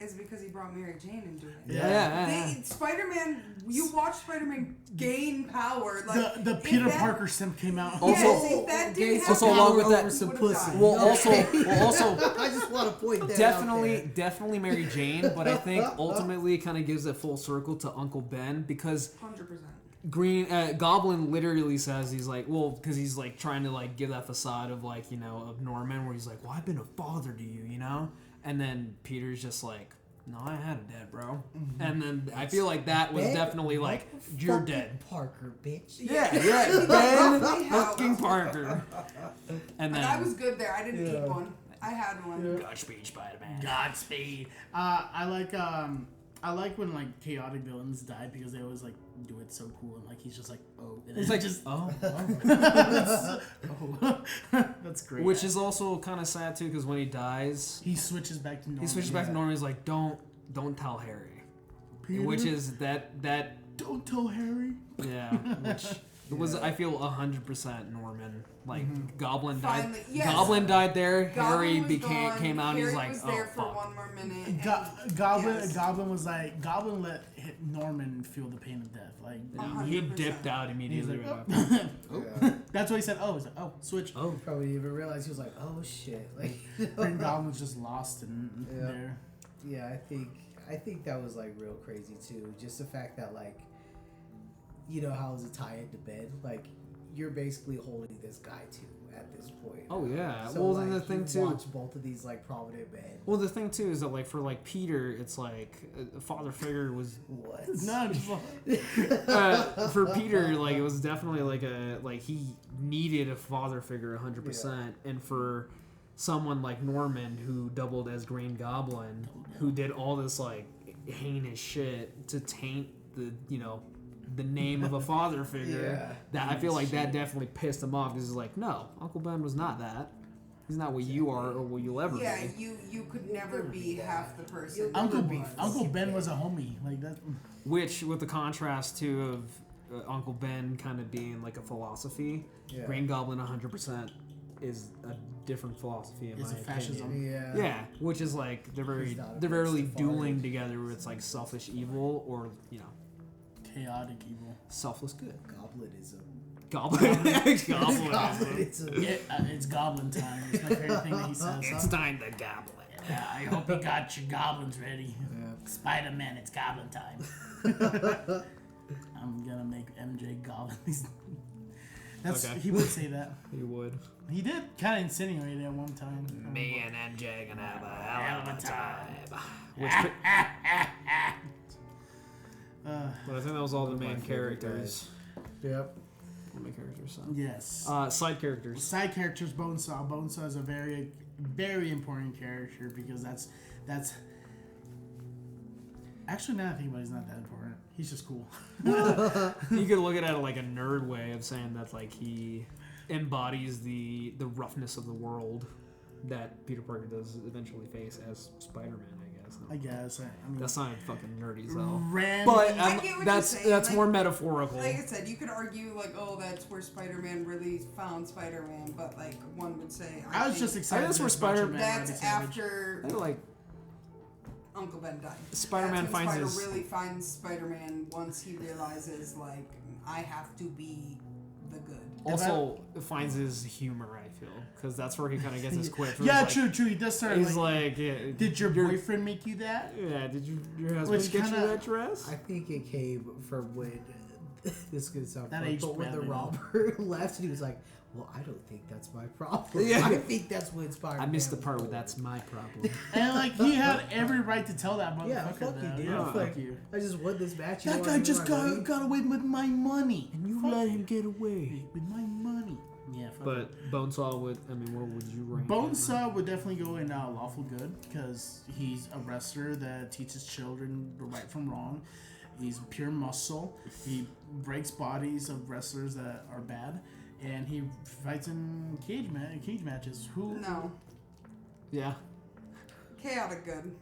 Speaker 2: is because he brought Mary Jane into it.
Speaker 5: Yeah.
Speaker 2: Spider-Man, you watch Spider-Man gain power. Like
Speaker 4: the Peter Parker simp came out.
Speaker 2: Also, that didn't happen,
Speaker 5: along with that,
Speaker 6: some pussy.
Speaker 5: Also,
Speaker 6: I just want to point that out.
Speaker 5: Definitely Mary Jane, but I think ultimately it kind of gives it full circle to Uncle Ben because
Speaker 2: 100%.
Speaker 5: Goblin literally says he's like, well, because he's like trying to like give that facade of like, you know, of Norman, where he's like, well, I've been a father to you, you know. And then Peter's just like, no, I had a dad, bro. Mm-hmm. And then I feel like that was definitely like, you're dead.
Speaker 6: Parker, bitch.
Speaker 5: Yeah, Ben fucking Parker. And then
Speaker 2: I was good there. I didn't keep one. I had one.
Speaker 5: Yeah. Godspeed, Spider-Man.
Speaker 4: Godspeed. I like when like chaotic villains die because they always like do it so cool and like he's just like and
Speaker 5: he's like just
Speaker 4: that's great.
Speaker 5: Which is also kind of sad too because when he dies,
Speaker 4: he switches back to normal.
Speaker 5: To normal. He's like, don't tell Harry, Peter? Which is that
Speaker 4: don't tell Harry.
Speaker 5: Yeah, which was I feel 100% Norman. Like Goblin died.
Speaker 2: Finally, yes.
Speaker 5: Goblin died there. Harry
Speaker 2: gone.
Speaker 5: came out.
Speaker 2: Harry
Speaker 5: And he's like,
Speaker 2: was there for
Speaker 5: fuck.
Speaker 2: one more minute.
Speaker 4: Goblin was like, Goblin let Norman feel the pain of death. Like
Speaker 5: he dipped out immediately.
Speaker 4: That's what he said. He's like, switch.
Speaker 6: He probably didn't even realize he was like, oh shit. Like
Speaker 4: Green Goblin's just lost in there.
Speaker 6: Yeah, I think that was like real crazy too. Just the fact that like, you know how it was a tie into bed, like you're basically holding this guy to at this point.
Speaker 5: Oh yeah.
Speaker 6: So,
Speaker 5: Well,
Speaker 6: like,
Speaker 5: then the thing
Speaker 6: you
Speaker 5: too.
Speaker 6: watch both of these like prominent men.
Speaker 5: Well, the thing too is that like for like Peter, it's like a father figure was
Speaker 6: What?
Speaker 4: No,
Speaker 5: for Peter, like it was definitely like he needed a father figure 100%, and for someone like Norman who doubled as Green Goblin, who did all this like heinous shit to taint the name of a father figure,
Speaker 6: Yeah.
Speaker 5: that I feel like that definitely pissed him off because it's like, no, Uncle Ben was not that. He's not what you are or what you'll ever
Speaker 2: Yeah,
Speaker 5: be.
Speaker 2: you could never be half the person.
Speaker 4: Uncle Ben was a homie. Like that.
Speaker 5: Which, with the contrast too of Uncle Ben kind of being like a philosophy,
Speaker 6: Yeah.
Speaker 5: Green Goblin 100% is a different philosophy in
Speaker 4: Is
Speaker 5: my
Speaker 4: it fascism?
Speaker 5: opinion.
Speaker 6: Yeah.
Speaker 5: Yeah, which is like they're
Speaker 6: He's not
Speaker 5: really
Speaker 6: against the
Speaker 5: dueling
Speaker 6: far
Speaker 5: together where it's like selfish evil or
Speaker 4: Chaotic evil.
Speaker 5: selfless good.
Speaker 6: Goblinism.
Speaker 5: Goblin.
Speaker 6: Goblinism.
Speaker 4: Yeah, it's goblin time. It's my favorite thing that he says.
Speaker 5: It's time to gobble it.
Speaker 4: Yeah, I hope you got your goblins ready.
Speaker 6: Yeah.
Speaker 4: Spider-Man, it's goblin time. I'm gonna make MJ goblin. That's
Speaker 5: Okay.
Speaker 4: He would say that.
Speaker 5: You would.
Speaker 4: He did kind of insinuate it at one time.
Speaker 5: Me and MJ gonna have a hell of a time. Which, but I think that was all the
Speaker 6: One of my
Speaker 5: main
Speaker 6: favorite
Speaker 5: characters.
Speaker 6: Yep.
Speaker 5: All the main characters. So.
Speaker 4: Yes.
Speaker 5: Side characters.
Speaker 4: Side characters, Bonesaw. Bonesaw is a very, very important character because that's. Actually, now that I think about it, he's not that important. He's just cool.
Speaker 5: You could look at it like a nerd way of saying that like he embodies the roughness of the world that Peter Parker does eventually face as Spider-Man, I guess.
Speaker 4: I guess. I mean,
Speaker 5: That's not fucking nerdy, so.
Speaker 4: random.
Speaker 5: But
Speaker 2: I get what
Speaker 5: that's
Speaker 2: you're saying,
Speaker 5: that's
Speaker 2: like-
Speaker 5: more metaphorical.
Speaker 2: Like I said, you could argue like, oh, that's where Spider-Man really found Spider-Man, but like one would say,
Speaker 4: I was
Speaker 2: think
Speaker 4: just excited.
Speaker 5: that's where
Speaker 4: that Spider-Man
Speaker 5: Spider-Man
Speaker 2: That's
Speaker 4: Randy Savage.
Speaker 2: after
Speaker 5: I feel like
Speaker 2: Uncle Ben died.
Speaker 5: Spider-Man
Speaker 2: That's when
Speaker 5: finds
Speaker 2: Spider
Speaker 5: his-
Speaker 2: really finds Spider-Man once he realizes like I have to be the good.
Speaker 5: also finds his humor. I feel because that's where he kind of gets his quip.
Speaker 4: Yeah,
Speaker 5: He's
Speaker 4: true. He does start.
Speaker 5: He's
Speaker 4: Like,
Speaker 5: like, yeah,
Speaker 4: did your boyfriend make you that?
Speaker 5: Yeah, did your husband
Speaker 4: Which
Speaker 5: get you
Speaker 4: kinda-
Speaker 5: that dress?
Speaker 6: I think it came from when this is gonna sound
Speaker 4: That
Speaker 6: funny,
Speaker 4: aged
Speaker 6: but when the
Speaker 4: badly, though.
Speaker 6: robber left and he was like, "Well, I don't think that's my problem."
Speaker 5: Yeah.
Speaker 6: I think that's what inspired.
Speaker 5: I missed the part where that's my problem.
Speaker 4: And like he had every right to tell that motherfucker.
Speaker 6: Yeah, fuck you,
Speaker 4: that.
Speaker 6: dude.
Speaker 4: Yeah,
Speaker 6: Fuck
Speaker 4: fuck you.
Speaker 6: I just won this match. You
Speaker 4: That
Speaker 6: don't
Speaker 4: guy
Speaker 6: wanna
Speaker 4: just
Speaker 6: give me my money?
Speaker 4: got away with my money.
Speaker 5: And you
Speaker 4: Fuck
Speaker 5: let
Speaker 4: you.
Speaker 5: him get away.
Speaker 4: With my money. Yeah, fuck it.
Speaker 5: But Bonesaw would. I mean, where would you rank? him?
Speaker 4: Bonesaw would definitely go in lawful good because he's a wrestler that teaches children the right from wrong. He's pure muscle. He breaks bodies of wrestlers that are bad, and he fights in cage matches. Who?
Speaker 2: No,
Speaker 5: Yeah.
Speaker 2: chaotic good.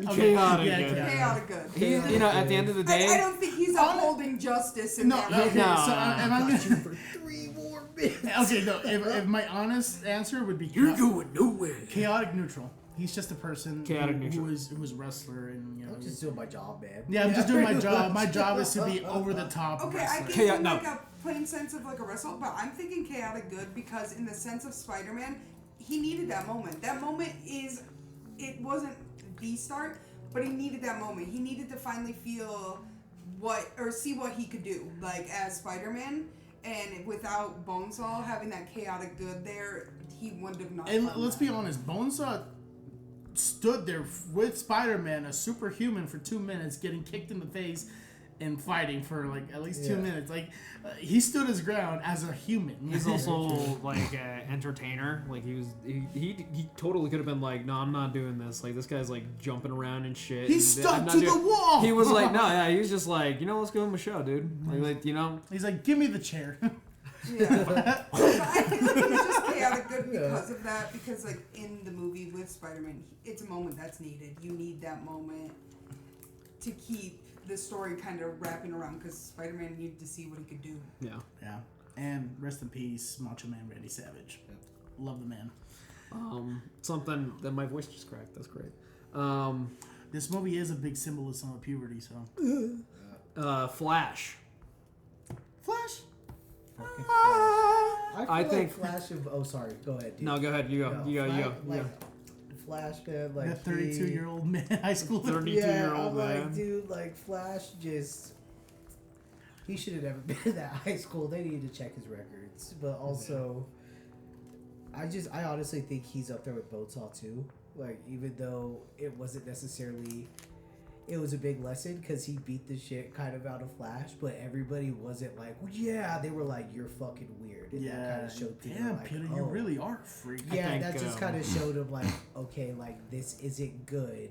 Speaker 5: Chaotic
Speaker 4: Yeah,
Speaker 5: good.
Speaker 2: Chaotic good.
Speaker 5: He, at the end of the day,
Speaker 2: I don't think he's upholding justice in
Speaker 4: No,
Speaker 2: that.
Speaker 4: okay,
Speaker 5: No.
Speaker 4: so am I
Speaker 6: Got
Speaker 4: gonna?
Speaker 6: you for 3 more minutes.
Speaker 4: Okay, no. If my honest answer would be
Speaker 5: going nowhere.
Speaker 4: chaotic neutral. He's just a person
Speaker 5: Chaotic
Speaker 4: who
Speaker 5: neutral.
Speaker 4: is a wrestler and
Speaker 6: I'm just doing my job, man.
Speaker 4: yeah, I'm just doing my job. My job is to be over the top.
Speaker 2: Okay, I
Speaker 4: wrestler.
Speaker 2: give him like a plain sense of like a wrestle, but I'm thinking chaotic good because in the sense of Spider-Man, he needed that moment. That moment it wasn't the start, but he needed that moment. He needed to finally feel see what he could do, like as Spider-Man. And without Bonesaw having that chaotic good there, he wouldn't have not.
Speaker 4: And
Speaker 2: done
Speaker 4: let's
Speaker 2: that.
Speaker 4: be honest, Bonesaw stood there with Spider-Man, a superhuman, for 2 minutes, getting kicked in the face and fighting for like at least 2
Speaker 6: Yeah.
Speaker 4: minutes. Like he stood his ground as a human.
Speaker 5: He's also like an entertainer. Like he totally could have been like, no, I'm not doing this. Like this guy's like jumping around and shit.
Speaker 4: He's
Speaker 5: and
Speaker 4: stuck
Speaker 5: I'm not
Speaker 4: to the
Speaker 5: doing-"
Speaker 4: wall.
Speaker 5: He was like, no, yeah. He was just like, let's give him a show, dude. Like
Speaker 4: He's like, give me the chair.
Speaker 2: Yeah. But I feel like it was just chaotic good because of that. Because like in the movie with Spider-Man, it's a moment that's needed. You need that moment to keep the story kind of wrapping around. Because Spider-Man needed to see what he could do.
Speaker 5: yeah.
Speaker 4: Yeah. And rest in peace, Macho Man Randy Savage. Love the man.
Speaker 5: Something that my voice just cracked. That's great.
Speaker 4: This movie is a big symbolism of puberty, so.
Speaker 5: Flash.
Speaker 4: Flash.
Speaker 6: Fucking Flash.
Speaker 5: I
Speaker 6: feel
Speaker 5: think-
Speaker 6: like Flash of. Oh, sorry. Go ahead, dude.
Speaker 5: No, go ahead. You go.
Speaker 6: No,
Speaker 5: You go. You
Speaker 6: Flash,
Speaker 5: go.
Speaker 6: like, Flash, man. Like
Speaker 4: That 32-year-old man, high school.
Speaker 5: 30
Speaker 6: Yeah,
Speaker 5: 32-year-old
Speaker 6: I'm
Speaker 5: man.
Speaker 6: like, dude, like Flash just. he should have never been in that high school. They needed to check his records, but also, I honestly think he's up there with Bonesaw too. Like, even though it wasn't necessarily, it was a big lesson because he beat the shit kind of out of Flash, but everybody wasn't like, well, yeah, they were like, you're fucking weird. And that kind of showed people
Speaker 4: damn,
Speaker 6: like,
Speaker 4: Peter,
Speaker 6: oh.
Speaker 4: you really are a freak.
Speaker 6: Yeah,
Speaker 5: think,
Speaker 6: that just kind of showed him like, okay, like this isn't good.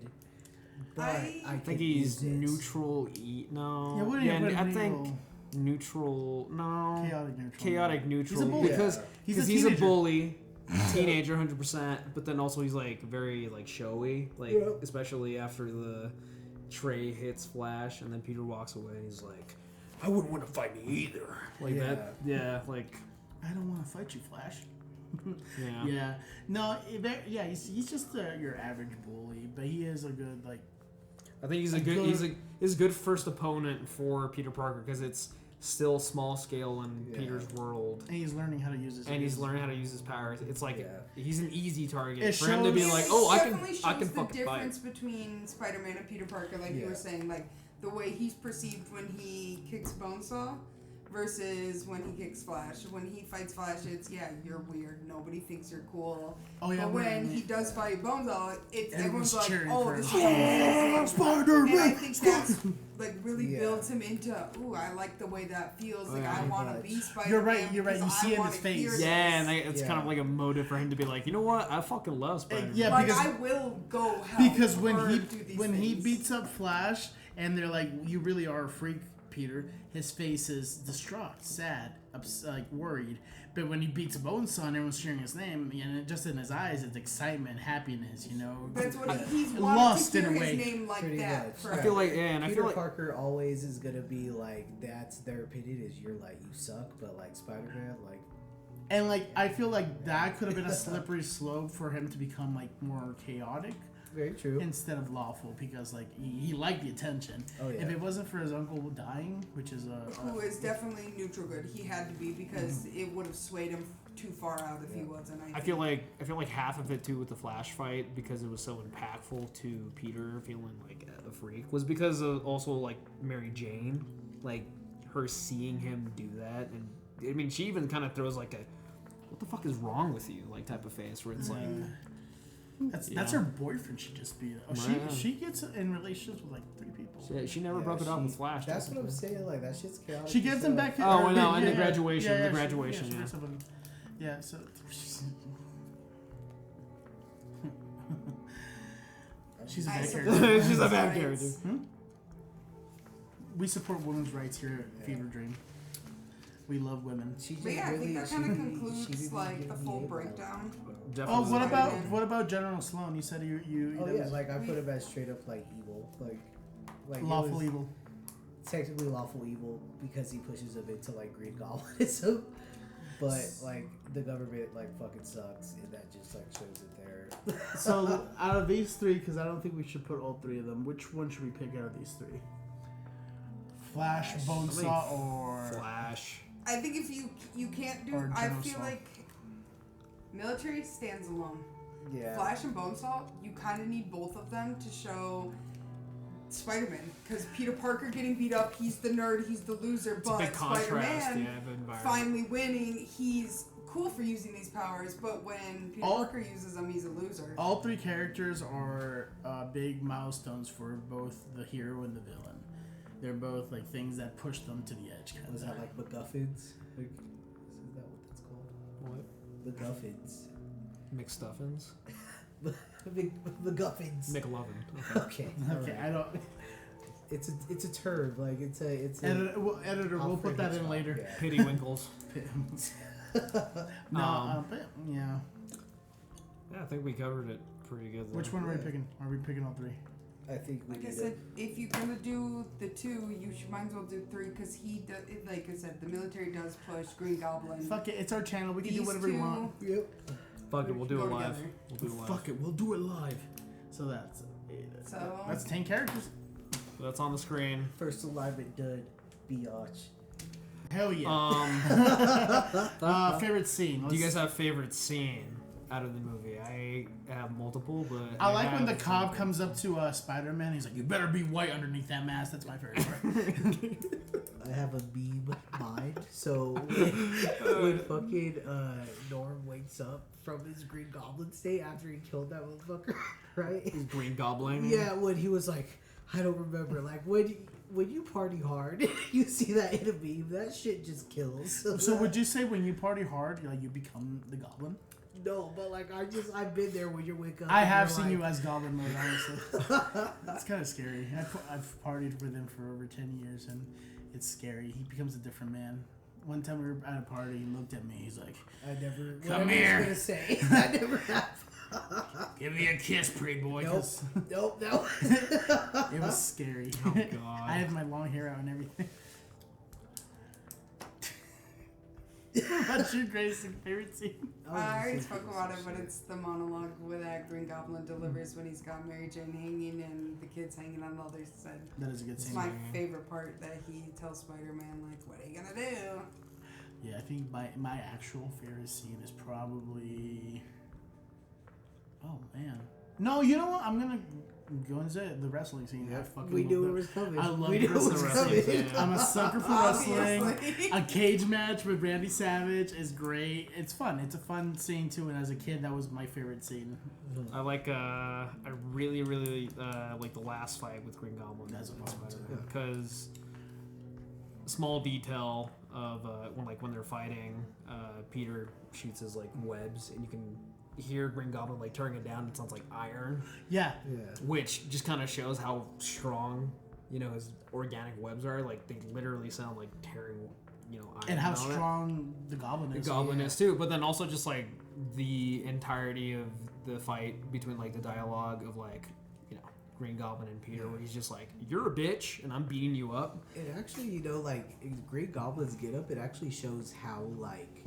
Speaker 6: But I
Speaker 5: think he's neutral. No.
Speaker 4: Yeah, what do you put
Speaker 5: I
Speaker 4: him
Speaker 5: think neutral. No.
Speaker 4: Chaotic neutral.
Speaker 5: Chaotic neutral.
Speaker 4: He's a bully.
Speaker 5: Because
Speaker 4: He's a
Speaker 5: he's a
Speaker 4: teenager.
Speaker 5: bully. Teenager, 100%. But then also he's like very like showy, like especially after the tray hits Flash, and then Peter walks away, and he's like, "I wouldn't want to fight me either." Like that. Yeah. Like.
Speaker 4: I don't want to fight you, Flash.
Speaker 5: Yeah.
Speaker 4: Yeah. No. He's just your average bully, but he is a good like.
Speaker 5: I think he's a good first opponent for Peter Parker because it's still small scale in Peter's world.
Speaker 4: And he's learning how to use his.
Speaker 5: And he's learning how to use his powers. It's like he's an easy target
Speaker 4: It
Speaker 5: for him to be
Speaker 4: shows-
Speaker 5: like,
Speaker 2: It
Speaker 5: oh, I
Speaker 2: definitely
Speaker 5: can
Speaker 2: shows the
Speaker 5: fucking fight.
Speaker 2: difference between Spider-Man and Peter Parker, like you were saying, like the way he's perceived when he kicks Bonesaw versus when he kicks Flash. When he fights Flash, it's you're weird. Nobody thinks you're cool.
Speaker 4: Oh yeah.
Speaker 2: But when he does fight Bonesaw, it's
Speaker 4: Everyone's
Speaker 2: everyone's like,
Speaker 4: cheering
Speaker 2: oh,
Speaker 4: for
Speaker 2: this
Speaker 4: him.
Speaker 2: is
Speaker 4: Spider-Man!
Speaker 2: And I think that's like really builds him into, ooh, I like the way that feels. Like I want to be Spider-Man.
Speaker 4: You're right. You
Speaker 2: because
Speaker 4: see
Speaker 2: I
Speaker 4: it in
Speaker 2: wanna
Speaker 4: his face.
Speaker 2: hear this.
Speaker 5: Yeah, and it's kind of like a motive for him to be like, you know what? I fucking love Spider-Man.
Speaker 4: yeah,
Speaker 2: Like
Speaker 4: because-
Speaker 2: I will go help
Speaker 4: Because when
Speaker 2: her
Speaker 4: he
Speaker 2: do these
Speaker 4: he
Speaker 2: things.
Speaker 4: beats up Flash and they're like, "You really are a freak, Peter." His face is distraught, sad, like worried. But when he beats Bonesaw and everyone's cheering his name, and just in his eyes, it's excitement, happiness. You know,
Speaker 2: That's what he's
Speaker 4: lost
Speaker 2: wanted to
Speaker 4: in
Speaker 2: hear
Speaker 4: a way.
Speaker 2: his name like
Speaker 6: Pretty
Speaker 2: that.
Speaker 6: much.
Speaker 2: forever.
Speaker 5: I feel like, and I
Speaker 6: Peter
Speaker 5: feel like
Speaker 6: Parker always is gonna be like, that's their opinion is you're like, you suck, but like Spider-Man, like,
Speaker 4: And like I feel like that could have been a slippery slope for him to become like more chaotic
Speaker 6: very true.
Speaker 4: instead of lawful because like he liked the attention.
Speaker 6: Oh, yeah.
Speaker 4: If it wasn't for his uncle dying, which is
Speaker 2: Who is definitely neutral good. He had to be because it would have swayed him too far out if he wasn't.
Speaker 5: I feel like half of it too with the Flash fight because it was so impactful to Peter feeling like a freak was because of also like Mary Jane, like her seeing him do that, and I mean she even kind of throws like a what the fuck is wrong with you like type of face where it's like
Speaker 4: that's her boyfriend. She just beat. Oh,
Speaker 5: Right.
Speaker 4: she gets in relationships with like 3 people.
Speaker 5: she never broke it up with Flash.
Speaker 6: That's what I'm saying. Like that shit's chaotic.
Speaker 4: She gives him back.
Speaker 5: Oh, I know, in the graduation, the graduation,
Speaker 4: She
Speaker 5: yeah.
Speaker 4: breaks up with him. Yeah, so. She's a
Speaker 2: I
Speaker 4: bad
Speaker 2: support
Speaker 4: character.
Speaker 5: She's a
Speaker 2: women's
Speaker 5: bad
Speaker 2: rights.
Speaker 5: character.
Speaker 4: We support women's rights here at Fever Dream. We love women.
Speaker 6: She just
Speaker 2: But yeah, I think that kind of
Speaker 6: she
Speaker 2: concludes
Speaker 6: be
Speaker 2: like the
Speaker 6: giving
Speaker 2: full
Speaker 6: me a
Speaker 2: breakdown.
Speaker 4: Oh,
Speaker 5: Definitely.
Speaker 4: what about General Sloan? You said you
Speaker 6: Oh
Speaker 4: that
Speaker 6: yeah,
Speaker 4: was
Speaker 6: like I put him as straight up like evil, like it
Speaker 4: lawful
Speaker 6: was
Speaker 4: evil.
Speaker 6: Technically lawful evil because he pushes him into like Green Goblinism, but like the government like fucking sucks, and that just like shows it there.
Speaker 4: So out of these 3, because I don't think we should put all 3 of them. Which one should we pick out of these 3? Flash, Bonesaw, or
Speaker 5: Flash.
Speaker 2: I think if you can't do,
Speaker 4: Or
Speaker 2: I
Speaker 4: General
Speaker 2: feel
Speaker 4: Saw.
Speaker 2: like military stands alone.
Speaker 6: Yeah.
Speaker 2: Flash and Bonesaw, you kind of need both of them to show Spider-Man because Peter Parker getting beat up, he's the nerd, he's the loser,
Speaker 5: It's a
Speaker 2: but
Speaker 5: big contrast,
Speaker 2: Spider-Man
Speaker 5: the environment.
Speaker 2: finally winning, he's cool for using these powers, but when Peter Parker uses them, he's a loser.
Speaker 4: all 3 characters are big milestones for both the hero and the villain. They're both like things that push them to the edge. Kind
Speaker 6: Was
Speaker 4: of
Speaker 6: that like MacGuffins? Like, is that what that's called?
Speaker 5: What?
Speaker 6: MacGuffins.
Speaker 5: McStuffins?
Speaker 6: MacGuffins.
Speaker 5: McLovin.
Speaker 6: Okay.
Speaker 4: Okay,
Speaker 6: alright.
Speaker 4: I don't.
Speaker 6: It's a term. Like it's a.
Speaker 4: Editor, we'll put that in
Speaker 6: Hitchcock,
Speaker 4: later.
Speaker 6: yeah.
Speaker 5: Pity Winkles.
Speaker 4: No, but yeah.
Speaker 5: Yeah, I think we covered it pretty good.
Speaker 4: Which one are we picking? Are we picking all 3?
Speaker 6: I think we
Speaker 2: Like I
Speaker 6: need
Speaker 2: said, if you're gonna do the 2, you might as well do 3 because he does. Like I said, the military does push Green Goblin.
Speaker 4: Fuck it, it's our channel. We can do
Speaker 2: These
Speaker 4: whatever we
Speaker 2: 2
Speaker 4: want.
Speaker 6: Yep.
Speaker 5: Fuck it, we'll do
Speaker 2: go
Speaker 5: it live.
Speaker 2: together.
Speaker 5: We'll do it live.
Speaker 4: Fuck it, we'll do it live. So
Speaker 2: So
Speaker 4: that's 10 characters.
Speaker 5: That's on the screen.
Speaker 6: First alignment done. Biatch.
Speaker 4: Hell yeah. Favorite scene.
Speaker 5: Do you guys have favorite scene? out of the movie? I have multiple, but
Speaker 4: I like when the
Speaker 5: have
Speaker 4: cop comes up to Spider-Man. He's like, "You better be white underneath that mask." That's my favorite part.
Speaker 6: I have a meme mind. So when fucking Norm wakes up from his Green Goblin state after he killed that motherfucker, right?
Speaker 5: His Green Goblin.
Speaker 6: Yeah, when he was like, I don't remember. Like when you party hard, you see that in a meme. That shit just kills.
Speaker 4: So would you say when you party hard, like you become the Goblin?
Speaker 6: No, but like I've been there when you wake up.
Speaker 4: I
Speaker 6: and
Speaker 4: have
Speaker 6: you're
Speaker 4: seen
Speaker 6: like,
Speaker 4: you as Goblin mode, honestly. It's kind of scary. I've partied with him for over 10 years, and it's scary. He becomes a different man. One time we were at a party, he looked at me. He's like,
Speaker 6: I never.
Speaker 4: Come here.
Speaker 6: I was gonna say I never have.
Speaker 4: "Give me a kiss, pretty boy."
Speaker 6: Nope.
Speaker 4: 'cause
Speaker 6: Nope. No.
Speaker 4: it was scary.
Speaker 5: Oh God.
Speaker 4: I had my long hair out and everything. What's your greatest favorite scene?
Speaker 2: I already spoke about it, but it's the monologue where that Green Goblin delivers when he's got Mary Jane hanging and the kids hanging on the other side.
Speaker 4: That is a good
Speaker 2: It's
Speaker 4: scene.
Speaker 2: my favorite part that he tells Spider-Man, like, what are you gonna do?
Speaker 4: Yeah, I think my actual favorite scene is probably. Oh man. No, you know what? I'm gonna go and say the wrestling scene. I fucking
Speaker 6: We
Speaker 4: love
Speaker 6: knew
Speaker 4: that.
Speaker 6: it was coming.
Speaker 4: I love
Speaker 6: we knew it was
Speaker 5: wrestling.
Speaker 6: coming.
Speaker 5: Yeah.
Speaker 4: I'm a sucker for wrestling.
Speaker 2: Obviously.
Speaker 4: A cage match with Randy Savage is great. It's fun. It's a fun scene too. And as a kid, that was my favorite scene.
Speaker 5: I like. I really like the last fight with Green Goblin.
Speaker 4: That's a
Speaker 5: in
Speaker 4: fun one,
Speaker 5: Spider-Man, because small detail of when they're fighting, Peter shoots his like webs, and you can hear Green Goblin like tearing it down. It sounds like iron,
Speaker 4: Yeah.
Speaker 6: Yeah.
Speaker 5: which just kind of shows how strong his organic webs are. Like they literally sound like tearing iron.
Speaker 4: And how
Speaker 5: all that.
Speaker 4: strong the Goblin
Speaker 5: The
Speaker 4: is.
Speaker 5: Goblin is too, but then also just like the entirety of the fight between like the dialogue of like Green Goblin and Peter, where he's just like, "You're a bitch, and I'm beating you up."
Speaker 6: It actually, like Green Goblin's get up. It actually shows how like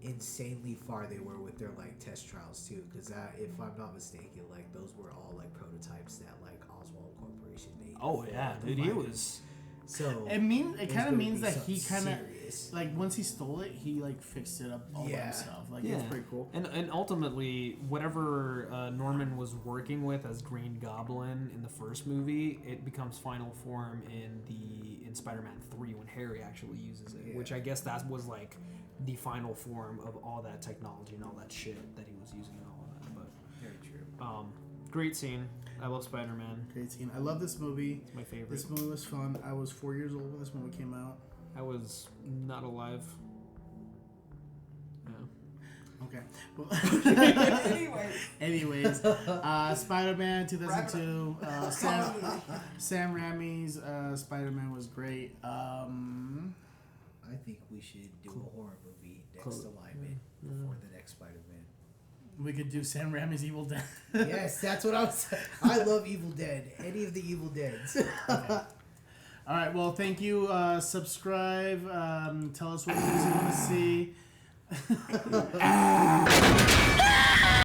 Speaker 6: insanely far they were with their like test trials too. Because if I'm not mistaken, like those were all like prototypes that like Oswald Corporation made.
Speaker 5: Oh
Speaker 6: before
Speaker 5: yeah,
Speaker 6: the
Speaker 5: dude, he
Speaker 6: Lion.
Speaker 5: was.
Speaker 6: So
Speaker 4: It
Speaker 6: it's
Speaker 4: kind of
Speaker 6: gonna
Speaker 4: means
Speaker 6: be
Speaker 4: that
Speaker 6: something
Speaker 4: he kind of
Speaker 6: serious.
Speaker 4: like once he stole it, he like fixed it up all by
Speaker 6: Yeah.
Speaker 4: himself. Like
Speaker 5: Yeah.
Speaker 4: it's pretty cool.
Speaker 5: And ultimately, whatever Norman was working with as Green Goblin in the first movie, it becomes final form in Spider-Man 3 when Harry actually uses it, which I guess that was like the final form of all that technology and all that shit that he was using and all of that. But
Speaker 6: Very true.
Speaker 5: great scene. I love Spider-Man.
Speaker 4: Great scene. I love this movie.
Speaker 5: It's my favorite.
Speaker 4: This movie was fun. I was 4 years old when this movie came out.
Speaker 5: I was not alive. Yeah.
Speaker 4: Okay. Well,
Speaker 2: Anyways,
Speaker 4: Spider-Man 2002. Sam Raimi's Spider-Man was great.
Speaker 6: I think we should do a horror movie next alignment before the next Spider-Man.
Speaker 4: We could do Sam Raimi's Evil Dead.
Speaker 6: Yes, that's what I'm saying. I love Evil Dead. Any of the Evil Deads.
Speaker 4: All right. Well, thank you. Subscribe. Tell us what movies you want to see.